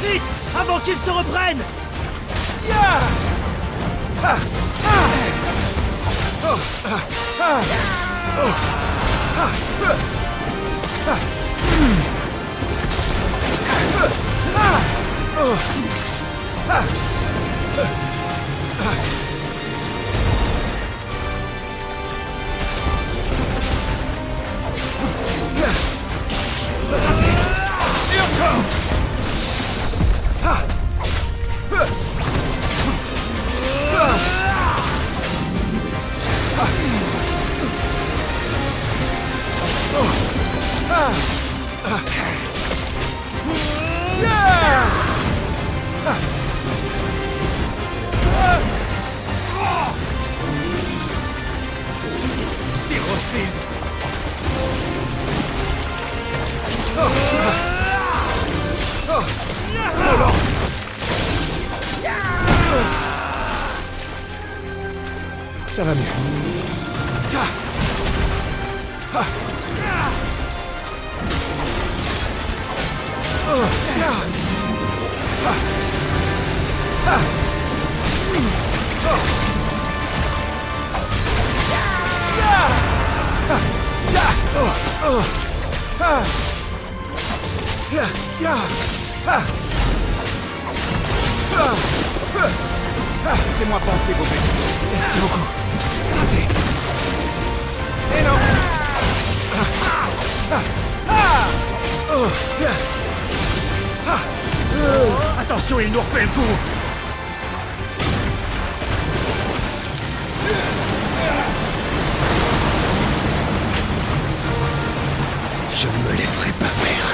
S17: Vite, avant qu'ils se reprennent.
S6: C'est Rosfield.
S1: Ça va mieux.
S6: Laissez-moi penser vos blessures.
S1: Merci beaucoup. Raté.
S6: Et non.
S17: Attention, il nous refait le coup.
S1: Je ne me laisserai pas faire.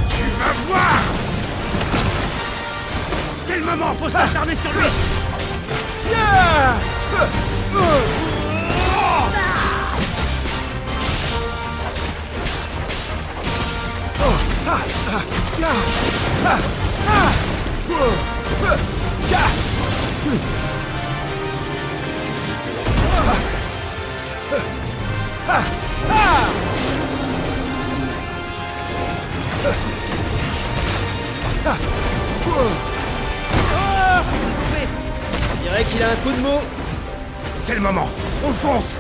S17: Tu vas voir. C'est le moment, faut s'acharner sur lui. On dirait qu'il a un coup de mot. C'est le moment, on fonce.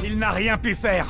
S17: Il n'a rien pu faire.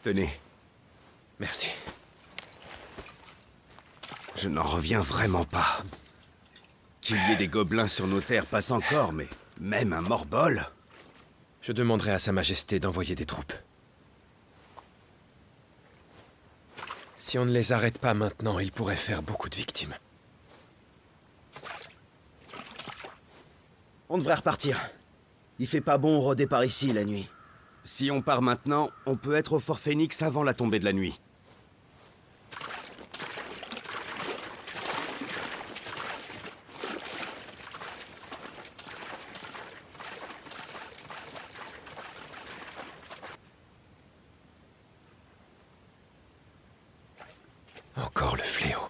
S17: Tenez. Merci. Je n'en reviens vraiment pas. Qu'il y ait des gobelins sur nos terres passe encore, mais même un Morbol.
S1: Je demanderai à Sa Majesté d'envoyer des troupes. Si on ne les arrête pas maintenant, ils pourraient faire beaucoup de victimes.
S19: On devrait repartir. Il fait pas bon rôder par ici la nuit.
S17: Si on part maintenant, on peut être au Fort Phoenix avant la tombée de la nuit.
S1: Encore le fléau.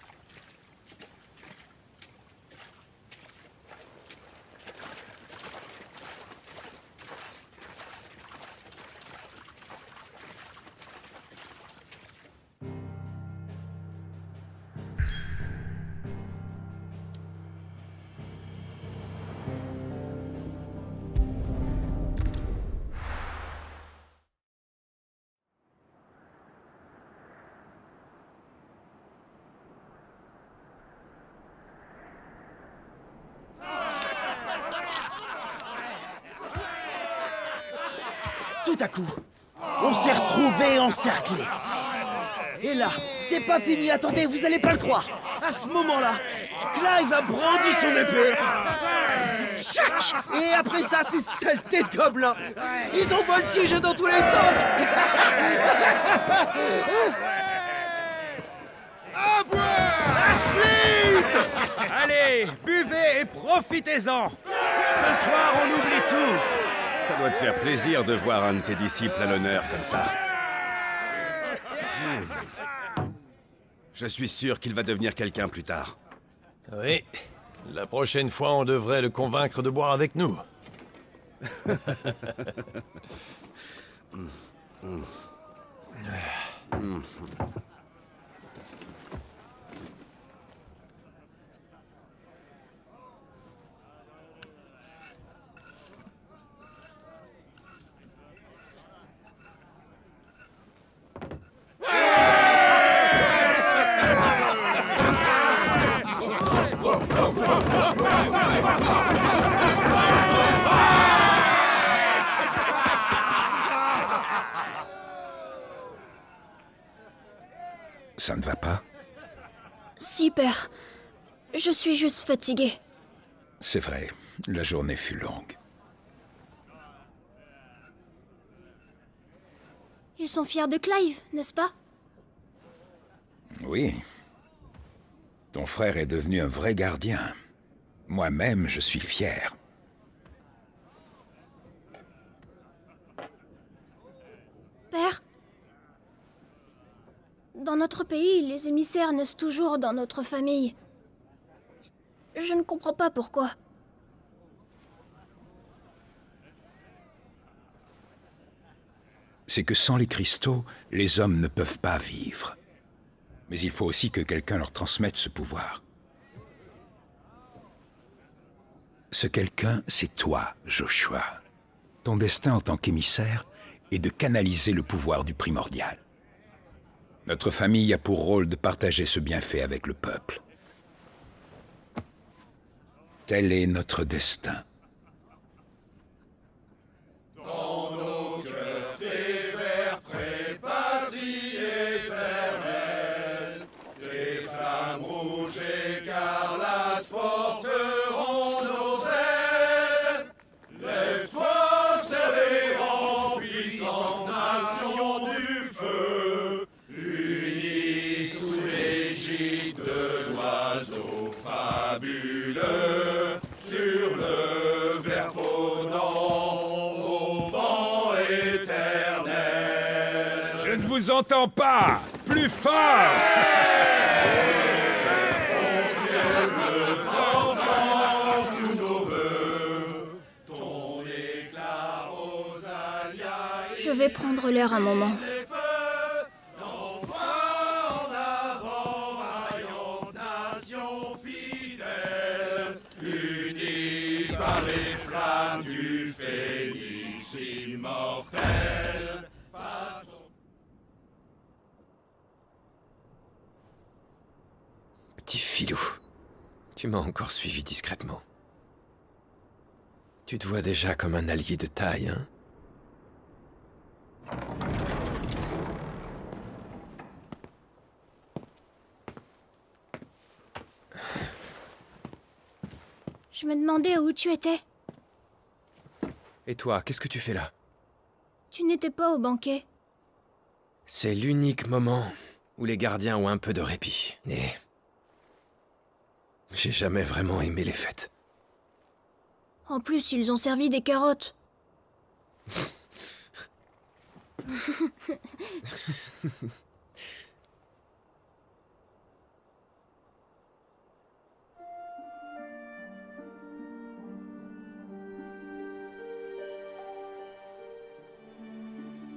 S19: Tout à coup, on s'est retrouvés encerclés. Et là, c'est pas fini, attendez, vous allez pas le croire. À ce moment-là, Clive a brandi son épée. Tchac! Et après ça, ces saletés de gobelins, ils ont voltigé dans tous les sens.
S6: À boire!
S19: À suite!
S3: Allez, buvez et profitez-en. Ce soir, on oublie tout.
S17: Ça doit te faire plaisir de voir un de tes disciples à l'honneur comme ça. Je suis sûr qu'il va devenir quelqu'un plus tard.
S4: Oui. La prochaine fois, on devrait le convaincre de boire avec nous.
S15: Ça ne va pas?
S10: Si, père. Je suis juste fatiguée.
S15: C'est vrai, la journée fut longue.
S10: Ils sont fiers de Clive, n'est-ce pas?
S15: Oui. Ton frère est devenu un vrai gardien. Moi-même, je suis fier.
S10: Père? Dans notre pays, les émissaires naissent toujours dans notre famille. Je ne comprends pas pourquoi.
S15: C'est que sans les cristaux, les hommes ne peuvent pas vivre. Mais il faut aussi que quelqu'un leur transmette ce pouvoir. Ce quelqu'un, c'est toi, Joshua. Ton destin en tant qu'émissaire est de canaliser le pouvoir du primordial. Notre famille a pour rôle de partager ce bienfait avec le peuple. Tel est notre destin.
S6: Dans nos cœurs, tes vers prépatrie éternelle, tes flammes rouges écarlates porteront nos ailes. Lève-toi, célérant, puissante nation du feu, unis sous l'égide de l'oiseau fabuleux, sur le ver ponant au vent éternel.
S15: Je ne vous entends pas! Plus fort!
S6: Tous nos vœux, ton éclat rosalia.
S10: Je vais prendre l'air un moment.
S6: En avant, vaillante nation fidèle, unie par les flammes du phénix immortel.
S1: Petit filou. Tu m'as encore suivi discrètement. Tu te vois déjà comme un allié de taille, hein?
S10: Je me demandais où tu étais.
S1: Et toi, qu'est-ce que tu fais là?
S10: Tu n'étais pas au banquet.
S1: C'est l'unique moment où les gardiens ont un peu de répit. Et... j'ai jamais vraiment aimé les fêtes.
S10: En plus, ils ont servi des carottes.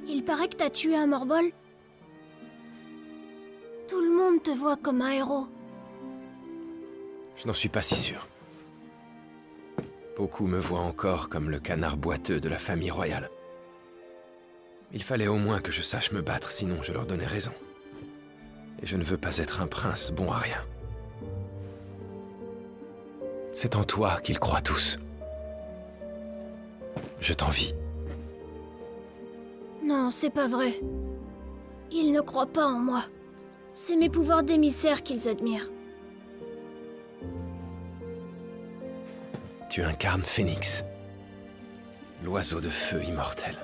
S10: Il paraît que t'as tué un Morbol. Tout le monde te voit comme un héros.
S1: Je n'en suis pas si sûr. Beaucoup me voient encore comme le canard boiteux de la famille royale. Il fallait au moins que je sache me battre, sinon je leur donnais raison. Et je ne veux pas être un prince bon à rien. C'est en toi qu'ils croient tous. Je t'envie.
S10: Non, c'est pas vrai. Ils ne croient pas en moi. C'est mes pouvoirs d'émissaire qu'ils admirent.
S1: Tu incarnes Phénix. L'oiseau de feu immortel.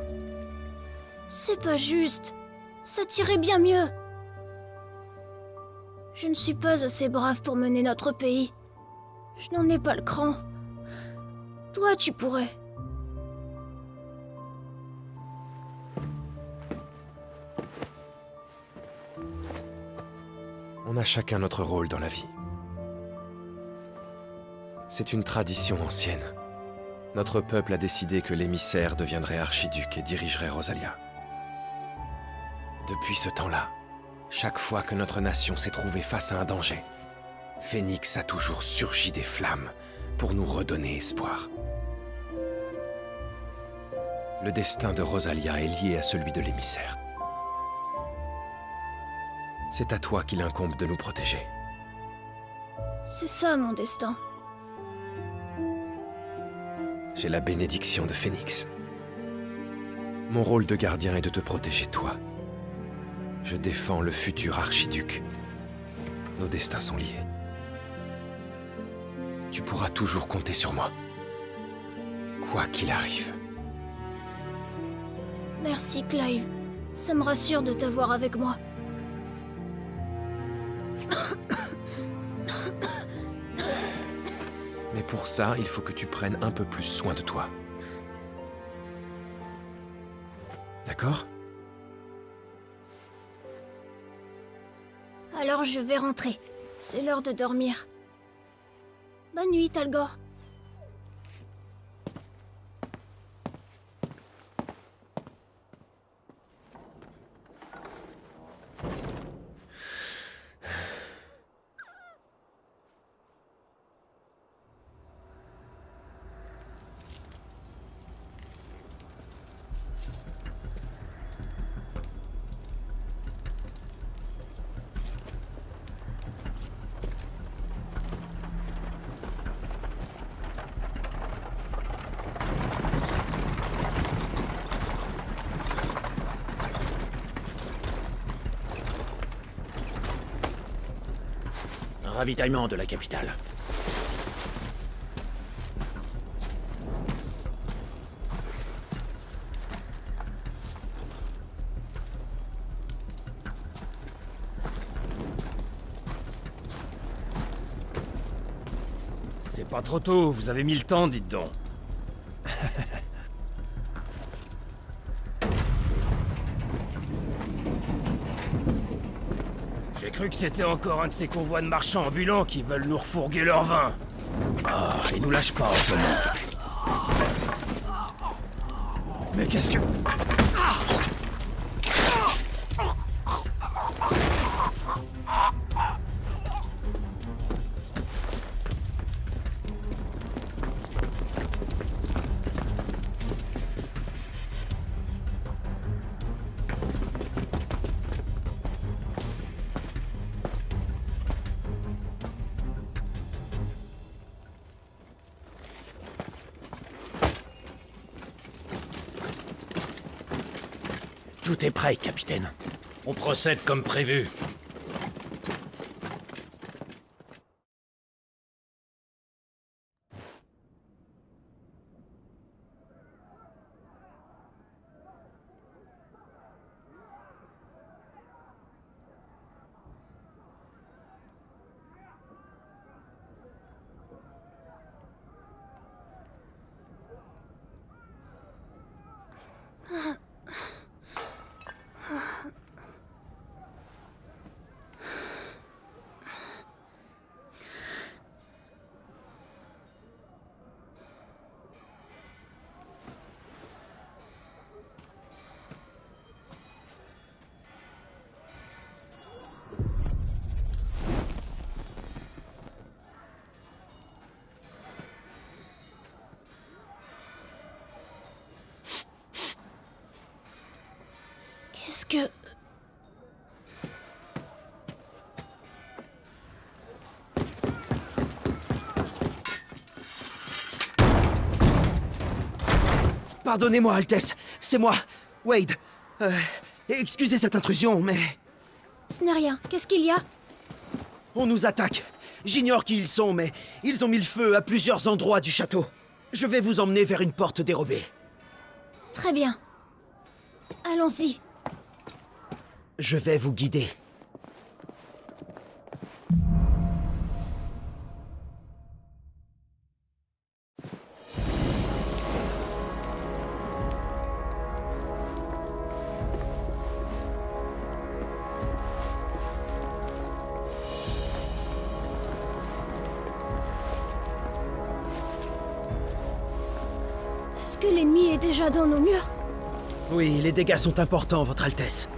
S10: C'est pas juste. Ça tirait bien mieux. Je ne suis pas assez brave pour mener notre pays. Je n'en ai pas le cran. Toi, tu pourrais.
S1: On a chacun notre rôle dans la vie. C'est une tradition ancienne. Notre peuple a décidé que l'émissaire deviendrait archiduc et dirigerait Rosalia. Depuis ce temps-là, chaque fois que notre nation s'est trouvée face à un danger, Phénix a toujours surgi des flammes pour nous redonner espoir. Le destin de Rosalia est lié à celui de l'émissaire. C'est à toi qu'il incombe de nous protéger.
S10: C'est ça mon destin.
S1: J'ai la bénédiction de Phénix. Mon rôle de gardien est de te protéger toi. Je défends le futur archiduc. Nos destins sont liés. Tu pourras toujours compter sur moi. Quoi qu'il arrive.
S10: Merci Clive. Ça me rassure de t'avoir avec moi.
S1: Mais pour ça, il faut que tu prennes un peu plus soin de toi. D'accord?
S10: Alors je vais rentrer. C'est l'heure de dormir. Bonne nuit, Talgor.
S5: Ravitaillement de la capitale.
S7: C'est pas trop tôt, vous avez mis le temps, dites donc. J'ai cru que c'était encore un de ces convois de marchands ambulants qui veulent nous refourguer leur vin. Ah, ils nous lâchent pas en ce moment. Mais qu'est-ce que... Tout est prêt, capitaine.
S5: On procède comme prévu.
S10: Qu'est-ce que...
S19: Pardonnez-moi, Altesse, c'est moi, Wade. Excusez cette intrusion, mais...
S10: Ce n'est rien. Qu'est-ce qu'il y a?
S19: On nous attaque. J'ignore qui ils sont, mais ils ont mis le feu à plusieurs endroits du château. Je vais vous emmener vers une porte dérobée.
S10: Très bien. Allons-y.
S19: Je vais vous guider.
S10: Est-ce que l'ennemi est déjà dans nos murs?
S19: Oui, les dégâts sont importants, Votre Altesse.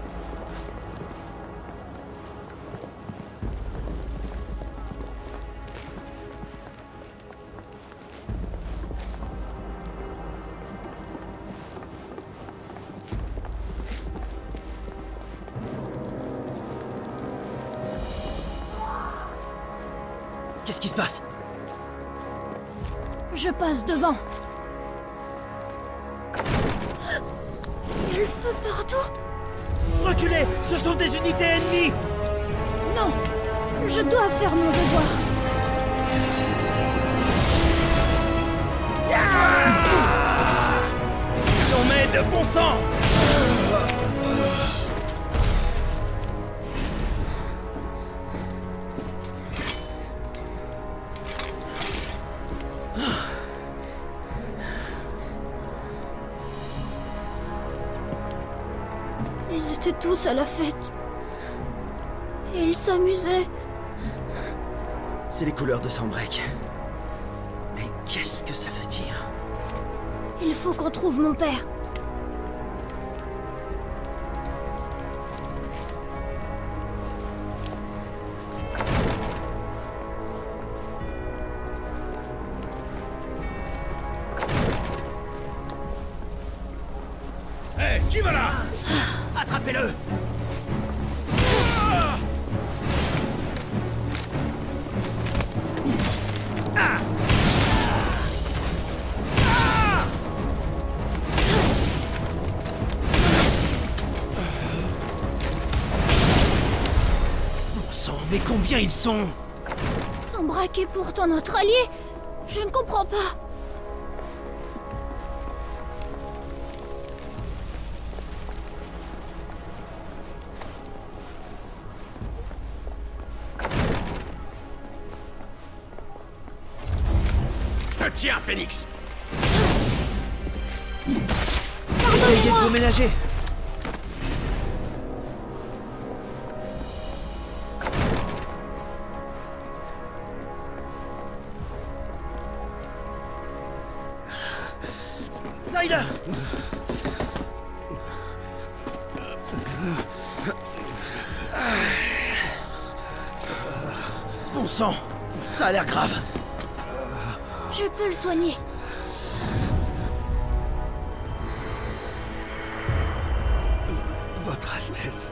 S19: Qu'est-ce qui se passe?
S10: Je passe devant. Il y a le feu partout.
S19: Reculez! Ce sont des unités ennemies!
S10: Non! Je dois faire mon devoir.
S7: On met de bon sang!
S10: Ils étaient tous à la fête. Et ils s'amusaient.
S19: C'est les couleurs de Sanbreque. Mais qu'est-ce que ça veut dire?
S10: Il faut qu'on trouve mon père.
S7: Hé, qui va là? Attrapez-le!
S19: Bon sang, mais combien ils sont?
S10: Sanbreque est pourtant notre allié. Je ne comprends pas.
S7: Tiens, Phénix!
S19: Essayez de vous ménager. Tyler! Bon sang, ça a l'air grave.
S10: Je peux le soigner.
S19: Votre Altesse,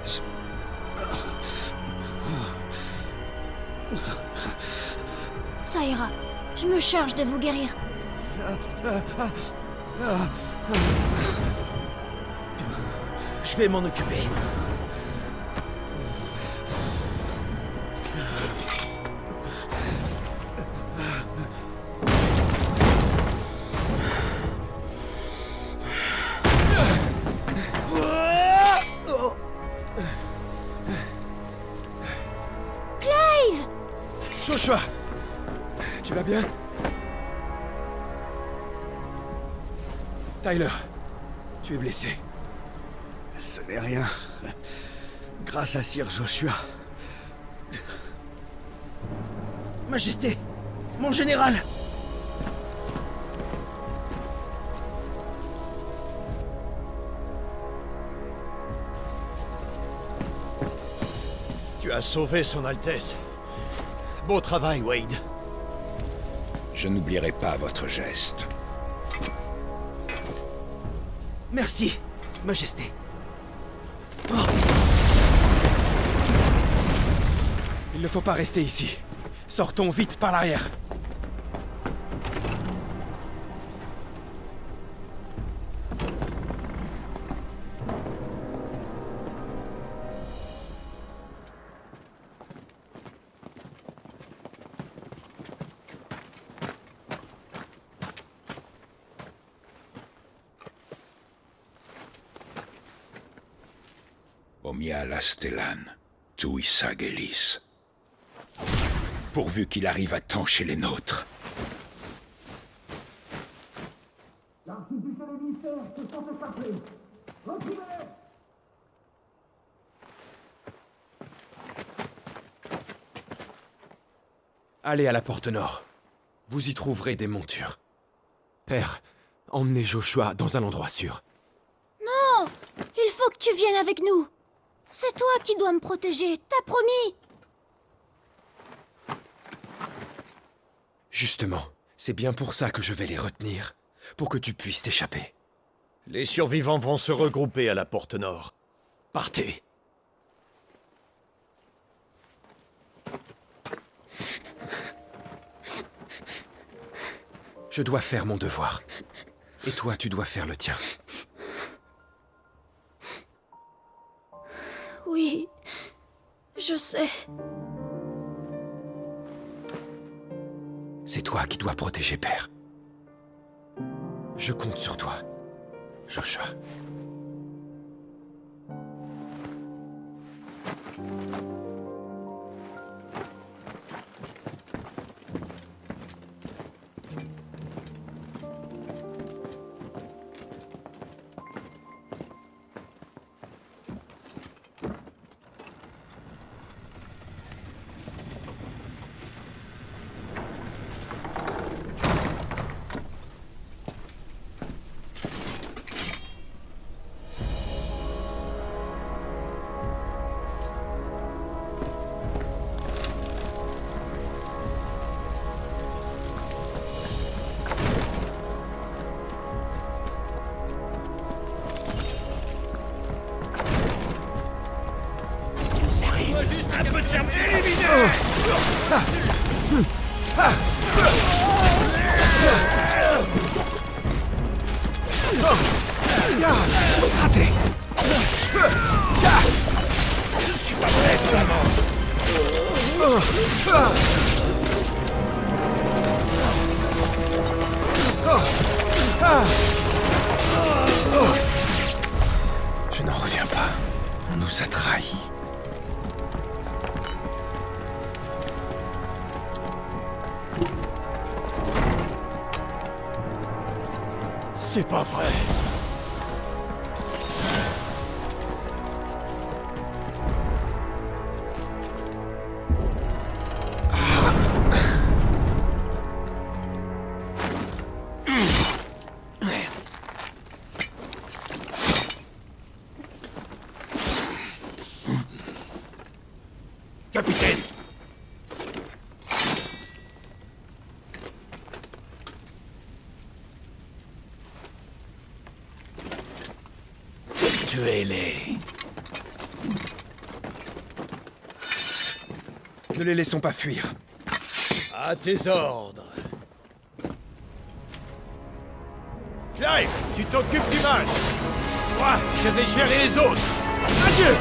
S10: Ça ira. Je me charge de vous guérir.
S19: Je vais m'en occuper.
S10: Clive!
S1: Joshua! Tu vas bien? Tyler, tu es blessé.
S17: Ce n'est rien. Grâce à Sir Joshua.
S19: Majesté, mon général!
S4: Tu as sauvé son Altesse. Beau travail, Wade.
S15: Je n'oublierai pas votre geste.
S19: Merci, Majesté.
S1: Il ne faut pas rester ici. Sortons vite par l'arrière.
S15: Omia Lastellan, tu Isagelis. Pourvu qu'il arrive à temps chez les nôtres.
S1: Allez à la porte nord. Vous y trouverez des montures. Père, emmenez Joshua dans un endroit sûr.
S10: Non! Il faut que tu viennes avec nous. C'est toi qui dois me protéger, t'as promis.
S1: Justement, c'est bien pour ça que je vais les retenir. Pour que tu puisses t'échapper.
S4: Les survivants vont se regrouper à la porte nord. Partez.
S1: Je dois faire mon devoir. Et toi, tu dois faire le tien.
S10: Oui, je sais.
S1: C'est toi qui dois protéger Père. Je compte sur toi, Joshua.
S19: Raté. Je ne suis pas prêt, vraiment.
S1: Je n'en reviens pas. On nous a trahis.
S4: C'est pas vrai.
S19: Capitaine!
S4: Tuez-les.
S1: Ne les laissons pas fuir.
S4: À tes ordres. Clive, tu t'occupes du match.
S5: Moi, je vais gérer les autres.
S4: Adieu.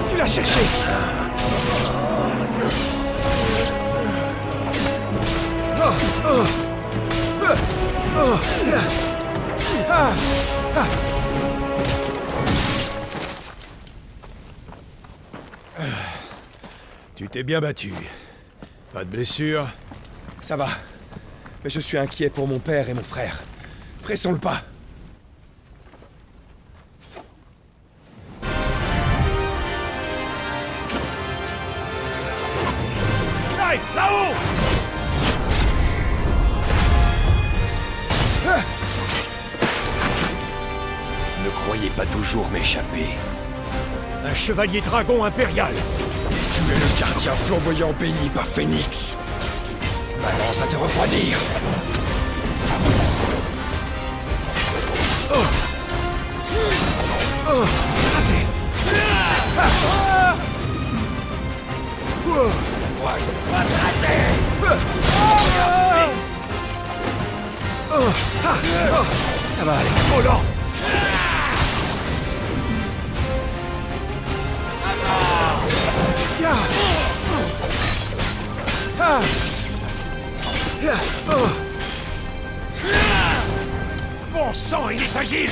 S4: Tu l'as cherché. Tu t'es bien battu. Pas de blessure?
S6: Ça va. Mais je suis inquiet pour mon père et mon frère. Pressons le pas.
S5: Clive, là-haut!
S1: Ne croyez pas toujours m'échapper.
S4: Un chevalier dragon impérial.
S6: Tu es le gardien flamboyant béni par Phénix. Ma lance va te refroidir.
S5: Raté! Moi, je peux pas te rater!
S4: Ça va aller. Oh lent.
S5: Bon sang, il est agile!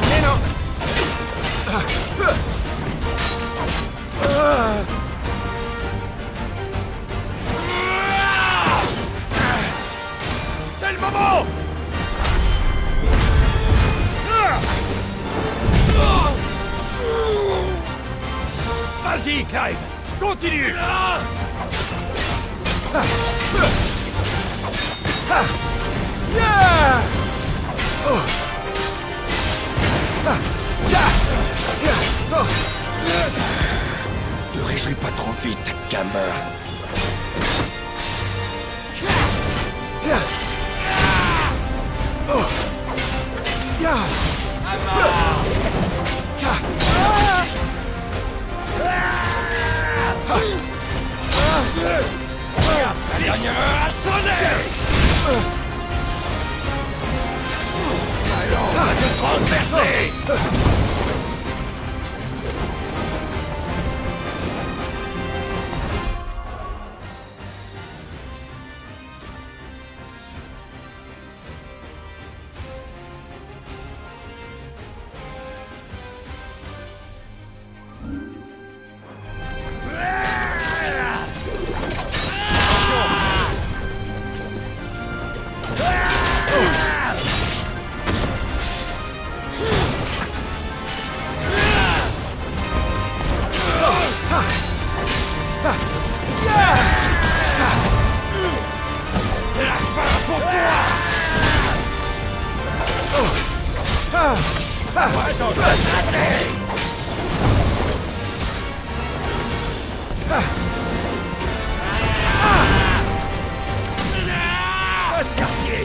S4: Mais non.
S5: C'est le moment! Vas-y, Clive! Continue!
S6: Ne réjouis pas trop vite, gamin.
S5: La dernière heure a sonné! Alors, on va te transpercer! C'est la fin pour toi! Moi, je t'en dois te rater! Votre quartier!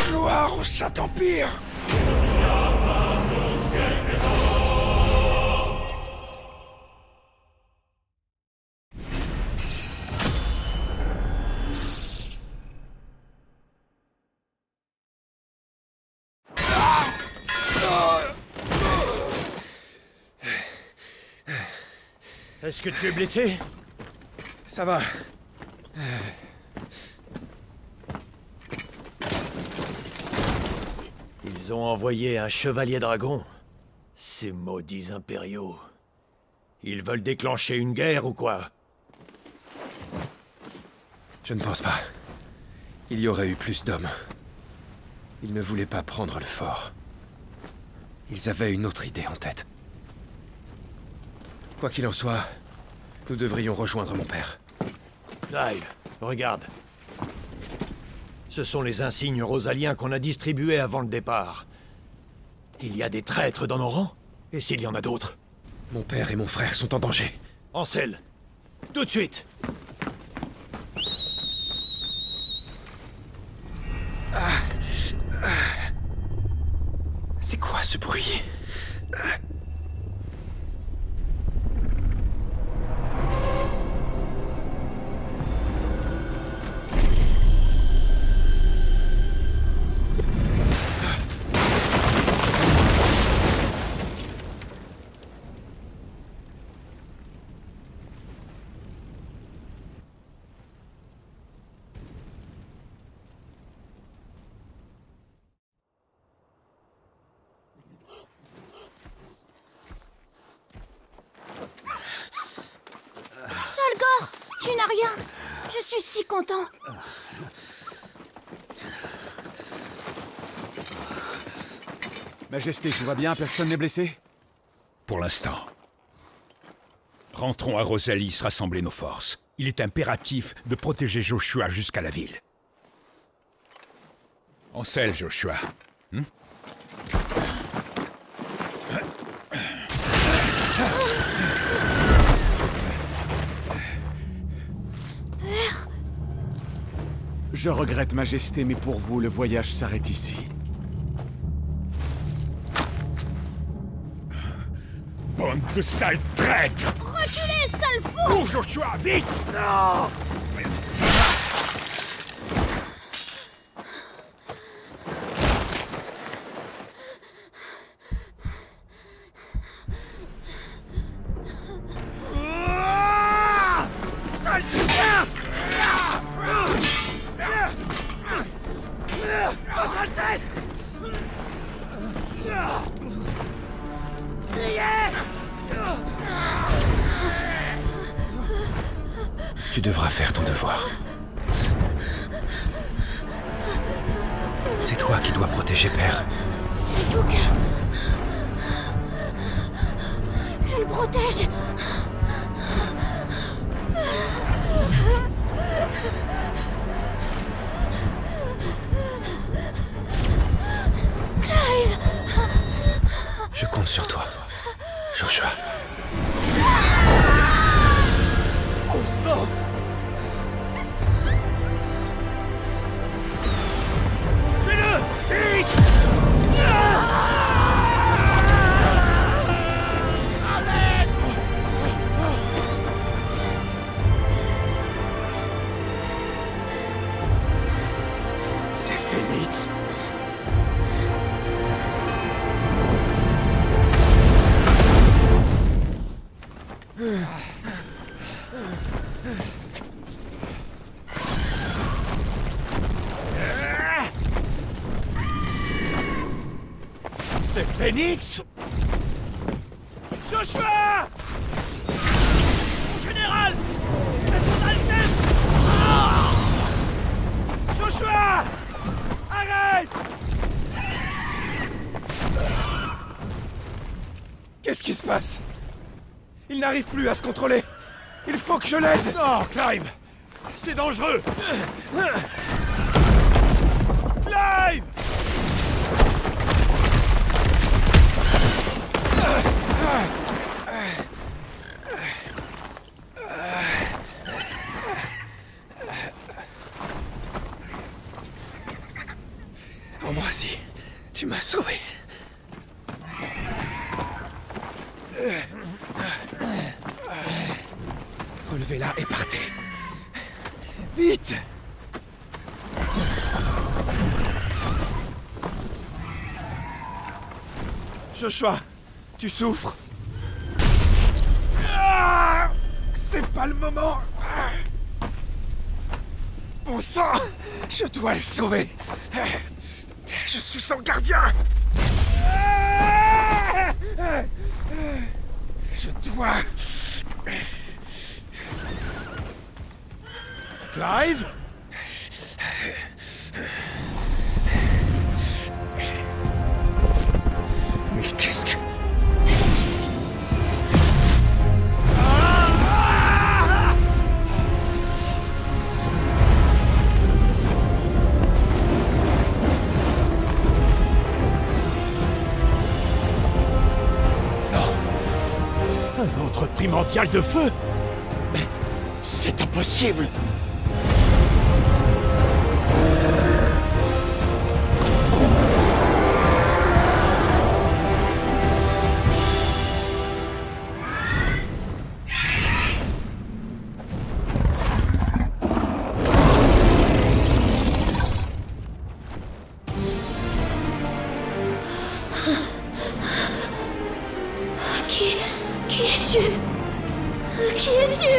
S6: Gloire au Saint-Empire!
S4: Est-ce que tu es blessé?
S1: Ça va.
S4: Ils ont envoyé un chevalier dragon. Ces maudits impériaux. Ils veulent déclencher une guerre ou quoi?
S1: Je ne pense pas. Il y aurait eu plus d'hommes. Ils ne voulaient pas prendre le fort. Ils avaient une autre idée en tête. Quoi qu'il en soit, nous devrions rejoindre mon père.
S4: Clive, regarde. Ce sont les insignes rosaliens qu'on a distribués avant le départ. Il y a des traîtres dans nos rangs? Et s'il y en a d'autres?
S1: Mon père et mon frère sont en danger.
S4: Ansel, tout de suite!
S1: C'est quoi ce bruit?
S10: Thalgor, tu n'as rien. Je suis si content.
S3: Majesté, tout va bien? Personne n'est blessé?
S15: Pour l'instant. Rentrons à Rosalis, rassembler nos forces. Il est impératif de protéger Joshua jusqu'à la ville. Ansel, Joshua.
S3: Je regrette, Majesté, mais pour vous, le voyage s'arrête ici.
S15: Bande de sales traîtres!
S10: Reculez, sale fou!
S15: Cours, Joshua, vite!
S10: Non!
S6: Sale chien! Votre Altesse!
S1: Tu devras faire ton devoir. C'est toi qui dois protéger Père.
S10: Il faut que... je le protège. Clive!
S1: Je compte sur toi, Joshua.
S6: Au sang! Tuez-le! Vite!
S1: C'est Phénix.
S4: C'est Phénix! Joshua!
S6: Mon général! C'est son Altesse!
S4: Joshua! Arrête! Qu'est-ce qui se passe? Il n'arrive plus à se contrôler. Il faut que je l'aide.
S5: Non, Clive! C'est dangereux!
S4: Clive!
S1: Vas-y, tu m'as sauvé. Relevez-la et partez. Vite! Joshua, tu souffres. Ah, c'est pas le moment. Bon sang, je dois le sauver. Je suis son gardien. Je dois...
S4: Clive?
S1: Mais qu'est-ce que...
S4: Un autre primordial de feu? Mais c'est impossible!
S10: Qui es-tu? Qui es-tu?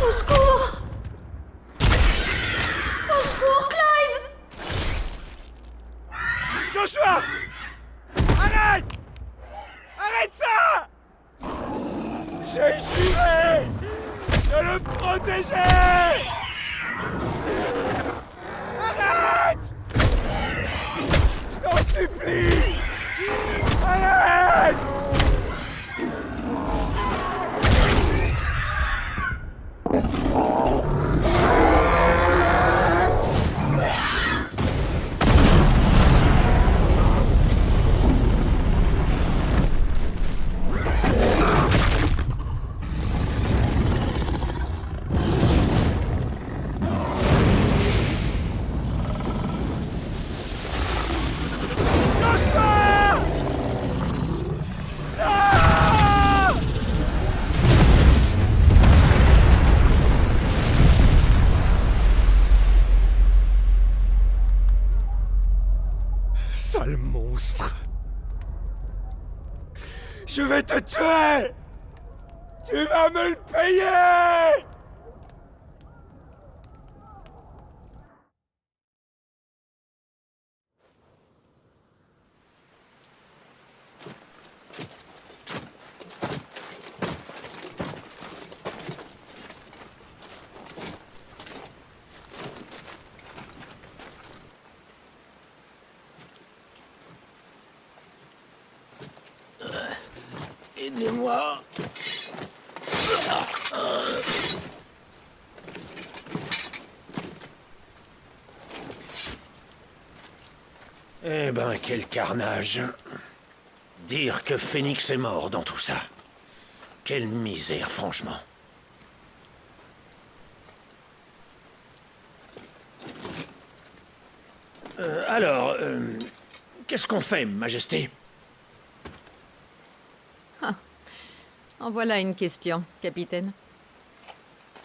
S10: Au secours! Au secours, Clive!
S5: Joshua! Arrête! Arrête ça! J'ai juré de le protéger! Arrête! T'en supplie! Arrête! Sale monstre! Je vais te tuer! Tu vas me le payer!
S7: Aidez-moi. Eh ben, quel carnage. Dire que Phénix est mort dans tout ça. Quelle misère, franchement. Alors, qu'est-ce qu'on fait, Majesté?
S11: En voilà une question, capitaine.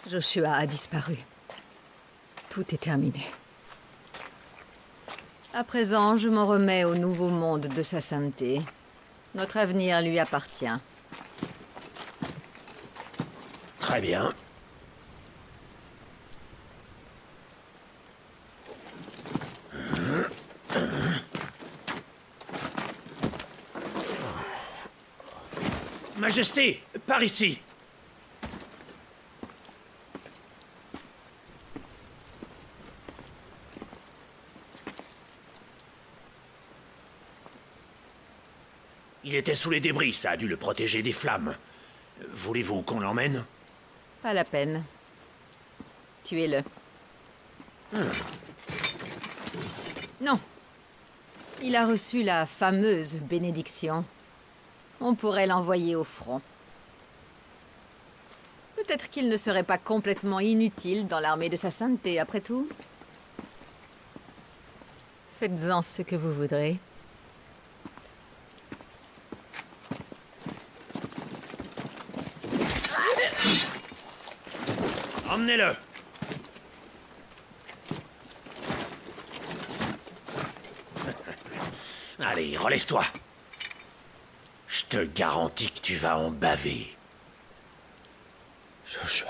S11: Joshua a disparu. Tout est terminé. À présent, je m'en remets au nouveau monde de sa sainteté. Notre avenir lui appartient.
S7: Très bien. Majesté, par ici. Il était sous les débris, ça a dû le protéger des flammes. Voulez-vous qu'on l'emmène?
S11: Pas la peine. Tuez-le. Non. Il a reçu la fameuse bénédiction. On pourrait l'envoyer au front. Peut-être qu'il ne serait pas complètement inutile dans l'armée de sa sainteté, après tout. Faites-en ce que vous voudrez.
S7: Emmenez-le! Allez, relève-toi. Je te garantis que tu vas en baver.
S5: Joshua...